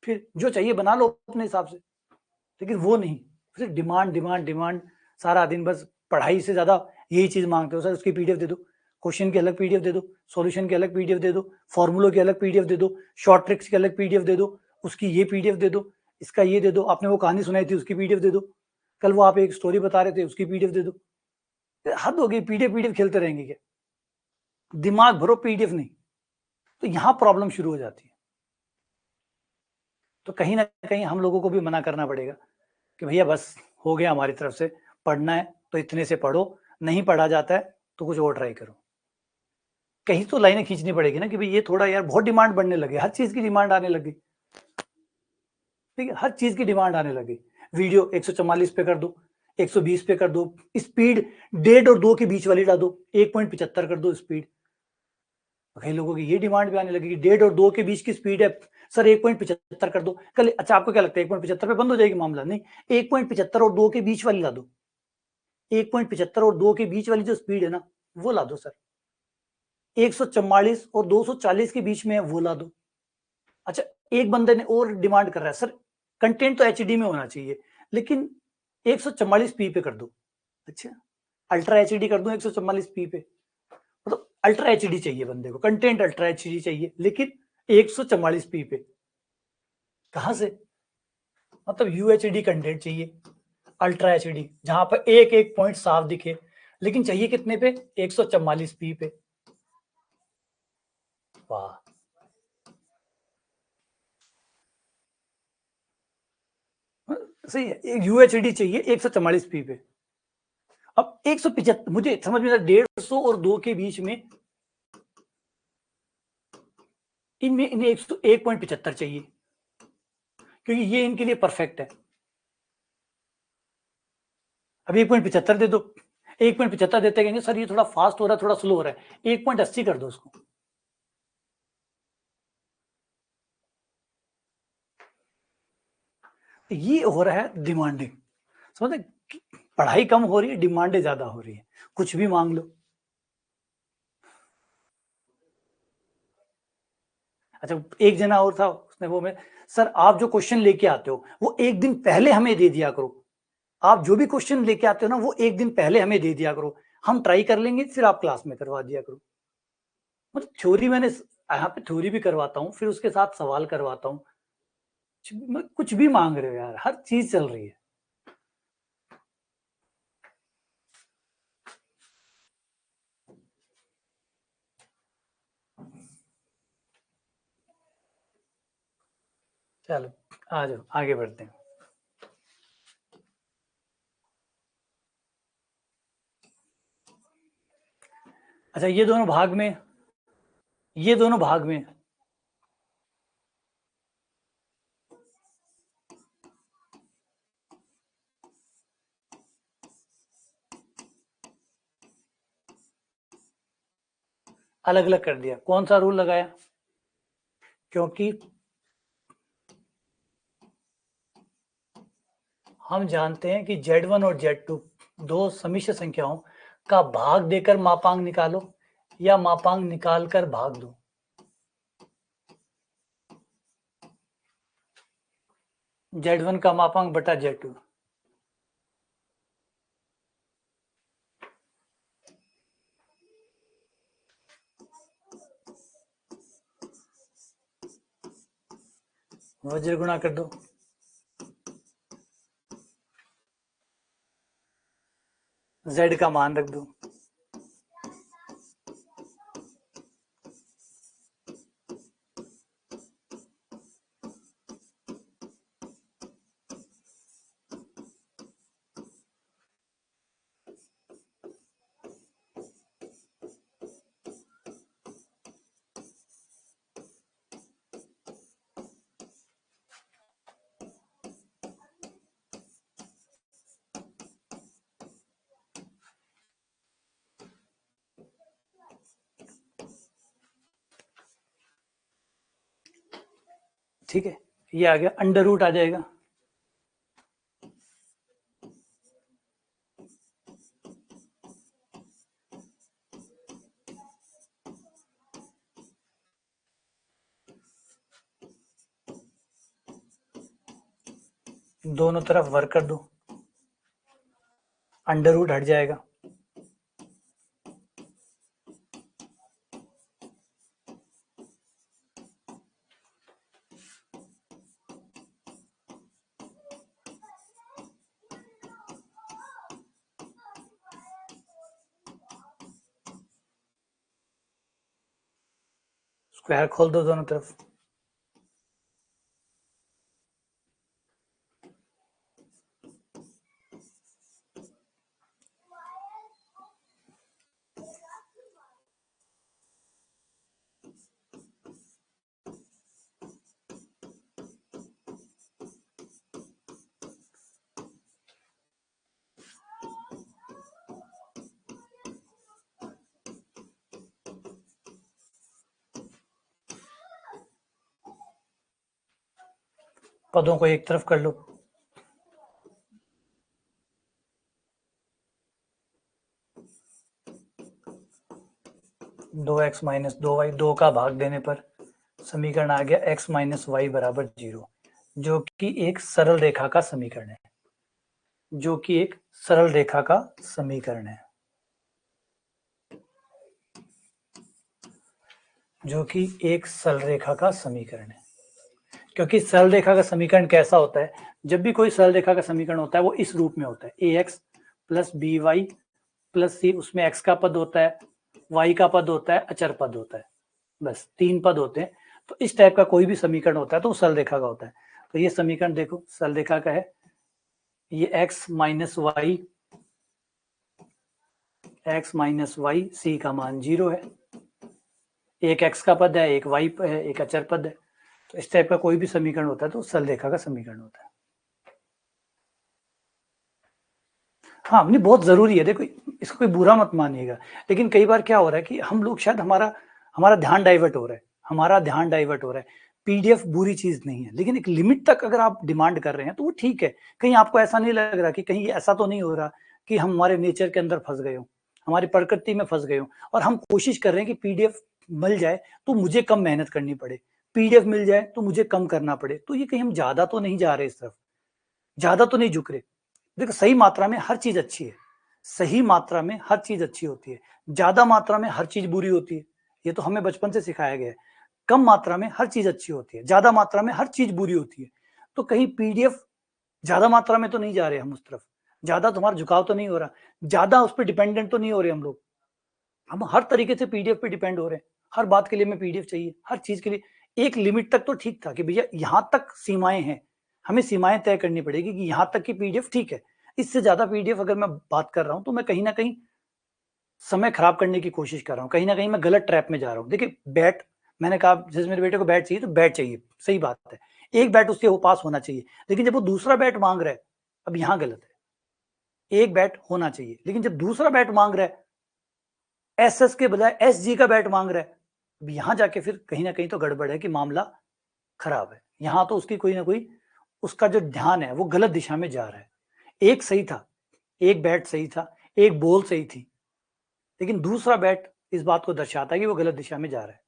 फिर जो चाहिए बना लो अपने हिसाब से। लेकिन वो नहीं, सिर्फ डिमांड डिमांड डिमांड, सारा दिन बस पढ़ाई से ज्यादा यही चीज मांगते हो। सर उसकी पीडीएफ दे दो, क्वेश्चन की अलग पीडीएफ दे दो, सॉल्यूशन की अलग पीडीएफ दे दो, फॉर्मूलों की अलग पीडीएफ दे दो, शॉर्ट ट्रिक्स की अलग पीडीएफ दे दो, उसकी ये पीडीएफ दे दो, इसका ये दे दो, आपने वो कहानी सुनाई थी उसकी पीडीएफ दे दो, कल वो आप एक स्टोरी बता रहे थे उसकी पीडीएफ दे दो। हद हो गई, पीडीएफ पीडीएफ खेलते रहेंगे क्या? दिमाग भरो, पीडीएफ नहीं। तो यहां प्रॉब्लम शुरू हो जाती है। तो कहीं ना कहीं हम लोगों को भी मना करना पड़ेगा कि भैया बस हो गया हमारी तरफ से, पढ़ना है तो इतने से पढ़ो, नहीं पढ़ा जाता है तो कुछ और ट्राई करो। कहीं तो लाइनें खींचनी पड़ेगी ना कि भाई ये थोड़ा यार बहुत डिमांड बढ़ने लगे, हर चीज की डिमांड आने लगी। ठीक है, हर चीज की डिमांड आने लगी। वीडियो 144 पे कर दो, 120 पे कर दो, स्पीड 1.5 और 2 के बीच वाली डाल दो, 1.75 कर दो स्पीड। कई लोगों की ये डिमांड भी आने लगी कि 1.5 और 2 के बीच की स्पीड है, सर 1.75 कर दो। कल अच्छा आपको क्या लगता है 1.75 पे बंद हो जाएगी मामला? नहीं, 1.75 और 2 के बीच वाली ला दो, 1.75 और 2 के बीच वाली जो स्पीड है ना वो ला दो सर। 144 और 240 के बीच में है वो ला दो। अच्छा एक बंदे ने और डिमांड कर रहा है, सर कंटेंट तो एचडी में होना चाहिए लेकिन 144p पे कर दो। अच्छा अल्ट्रा एचडी कर दो 144p पे, मतलब अल्ट्रा एचडी चाहिए बंदे को, कंटेंट अल्ट्रा एचडी चाहिए लेकिन 144p पे। कहां से? मतलब यूएचडी कंटेंट चाहिए, अल्ट्रा एचडी जहां पर एक एक पॉइंट साफ दिखे, लेकिन चाहिए कितने पे? 144p पे। वाह, सही है, यूएचडी चाहिए 144p पे। अब 175 मुझे समझ में 150 और 2 के बीच में, इनमें इन्हें 1.75 चाहिए क्योंकि ये इनके लिए परफेक्ट है। अब 1.75 दे दो, 1.75 देते कहेंगे सर ये थोड़ा फास्ट हो रहा है, थोड़ा स्लो हो रहा है, 1.80 कर दो उसको। ये हो रहा है डिमांडिंग, समझे? पढ़ाई कम हो रही है, डिमांडें ज्यादा हो रही है, कुछ भी मांग लो। अच्छा एक जना और था, उसने वो में सर आप जो क्वेश्चन लेके आते हो वो एक दिन पहले हमें दे दिया करो, आप जो भी क्वेश्चन लेके आते हो ना वो एक दिन पहले हमें दे दिया करो, हम ट्राई कर लेंगे फिर आप क्लास में करवा दिया करो। मतलब थ्योरी मैंने यहाँ पे थ्योरी भी करवाता हूँ, फिर उसके साथ सवाल करवाता हूँ। कुछ भी मांग रहे हो यार, हर चीज चल रही है। चलो आ जाओ, आगे बढ़ते हैं। अच्छा, ये दोनों भाग में अलग अलग कर दिया। कौन सा रूल लगाया? क्योंकि हम जानते हैं कि Z1 और Z2 दो समिश्र संख्याओं का भाग देकर मापांक निकालो या मापांक निकालकर भाग दो। Z1 का मापांक बटा Z2। वज्र गुणा कर दो। Z का मान रख दो। ठीक है, ये आ गया, अंडर रूट आ जाएगा। दोनों तरफ वर्क कर दो, अंडर रूट हट जाएगा। स्क्वायर खोल दो दोनों तरफ। पदों को एक तरफ कर लो। दो एक्स माइनस दो वाई, दो का भाग देने पर समीकरण आ गया x माइनस वाई बराबर 0, जो कि एक सरल रेखा का समीकरण है। जो कि एक सरल रेखा का समीकरण है। जो कि एक सरल रेखा का समीकरण है। क्योंकि सरल रेखा का समीकरण कैसा होता है? जब भी कोई सरल रेखा का समीकरण होता है वो इस रूप में होता है, ax plus b y plus c, उसमें x का पद होता है, y का पद होता है, अचर पद होता है, बस 3 पद होते हैं। तो इस टाइप का कोई भी समीकरण होता है तो वो सरल रेखा का होता है। तो ये समीकरण देखो सरल रेखा का है, ये x माइनस वाई सी का मान 0 है, एक x का पद है, एक y है, एक अचर पद है। तो इस टाइप का कोई भी समीकरण होता है तो सरल रेखा का समीकरण होता है। हाँ, नहीं बहुत जरूरी है, देखो इसको कोई बुरा मत मानिएगा, लेकिन कई बार क्या हो रहा है कि हम लोग शायद हमारा ध्यान डाइवर्ट हो रहा है। पीडीएफ बुरी चीज नहीं है, लेकिन एक लिमिट तक अगर आप डिमांड कर रहे हैं तो वो ठीक है। कहीं आपको ऐसा नहीं लग रहा कि कहीं ऐसा तो नहीं हो रहा कि हम हमारे नेचर के अंदर फंस गए हो, हमारी प्रकृति में फंस गए हो, और हम कोशिश कर रहे हैं कि पीडीएफ मिल जाए तो मुझे कम मेहनत करनी पड़े, पीडीएफ मिल जाए तो मुझे कम करना पड़े। तो ये कहीं हम ज्यादा तो नहीं जा रहे इस तरफ, ज्यादा तो नहीं झुक रहे। देखो सही मात्रा में हर चीज अच्छी है, सही मात्रा में हर चीज अच्छी होती है, ज्यादा मात्रा में हर चीज बुरी होती है, ये तो हमें बचपन से सिखाया गया है। कम मात्रा में हर चीज अच्छी होती है, ज्यादा मात्रा में हर चीज बुरी होती है। तो कहीं पीडीएफ ज्यादा मात्रा में तो नहीं जा रहे हम उस तरफ, ज्यादा तुम्हारा झुकाव तो नहीं हो रहा, ज्यादा उस पर डिपेंडेंट तो नहीं हो रहे हम हर तरीके से पीडीएफ पे डिपेंड हो रहे हैं, हर बात के लिए हमें पीडीएफ चाहिए, हर चीज के लिए एक लिमिट तक तो ठीक था कि भैया यहां तक सीमाएं हैं, हमें सीमाएं तय करनी पड़ेगी कि यहां तक की पीडीएफ ठीक है, इससे ज्यादा पीडीएफ अगर मैं बात कर रहा हूं तो मैं कहीं ना कहीं समय खराब करने की कोशिश कर रहा हूं, कहीं ना कहीं मैं गलत ट्रैप में जा रहा हूं। देखिए बैट, मैंने कहा जैसे मेरे बेटे को बैट चाहिए तो बैट चाहिए, सही बात है, एक बैट उसके वो पास होना चाहिए, लेकिन जब वो दूसरा बैट मांग रहा है, अब यहां गलत है। एक बैट होना चाहिए, लेकिन जब दूसरा बैट मांग रहा है, एसएस के बजाय एसजी का बैट मांग रहा है, अब यहां जाके फिर कहीं ना कहीं तो गड़बड़ है कि मामला खराब है। यहां तो उसकी कोई ना कोई, उसका जो ध्यान है वो गलत दिशा में जा रहा है। एक सही था, एक बैट सही था, एक बॉल सही थी, लेकिन दूसरा बैट इस बात को दर्शाता है कि वो गलत दिशा में जा रहा है।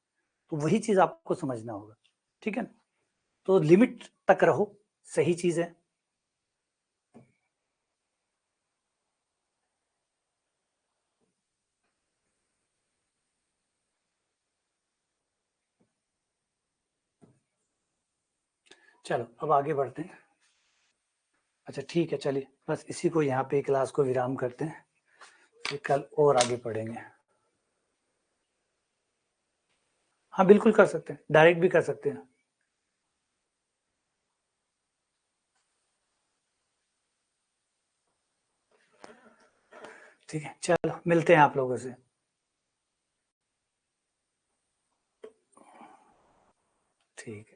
तो वही चीज आपको समझना होगा, ठीक है ना? तो लिमिट तक रहो, सही चीज है। चलो अब आगे बढ़ते हैं। अच्छा ठीक है, चलिए बस इसी को यहाँ पे क्लास को विराम करते हैं, फिर कल और आगे पढ़ेंगे। हाँ बिल्कुल कर सकते हैं, डायरेक्ट भी कर सकते हैं। ठीक है, चलो मिलते हैं आप लोगों से। ठीक है।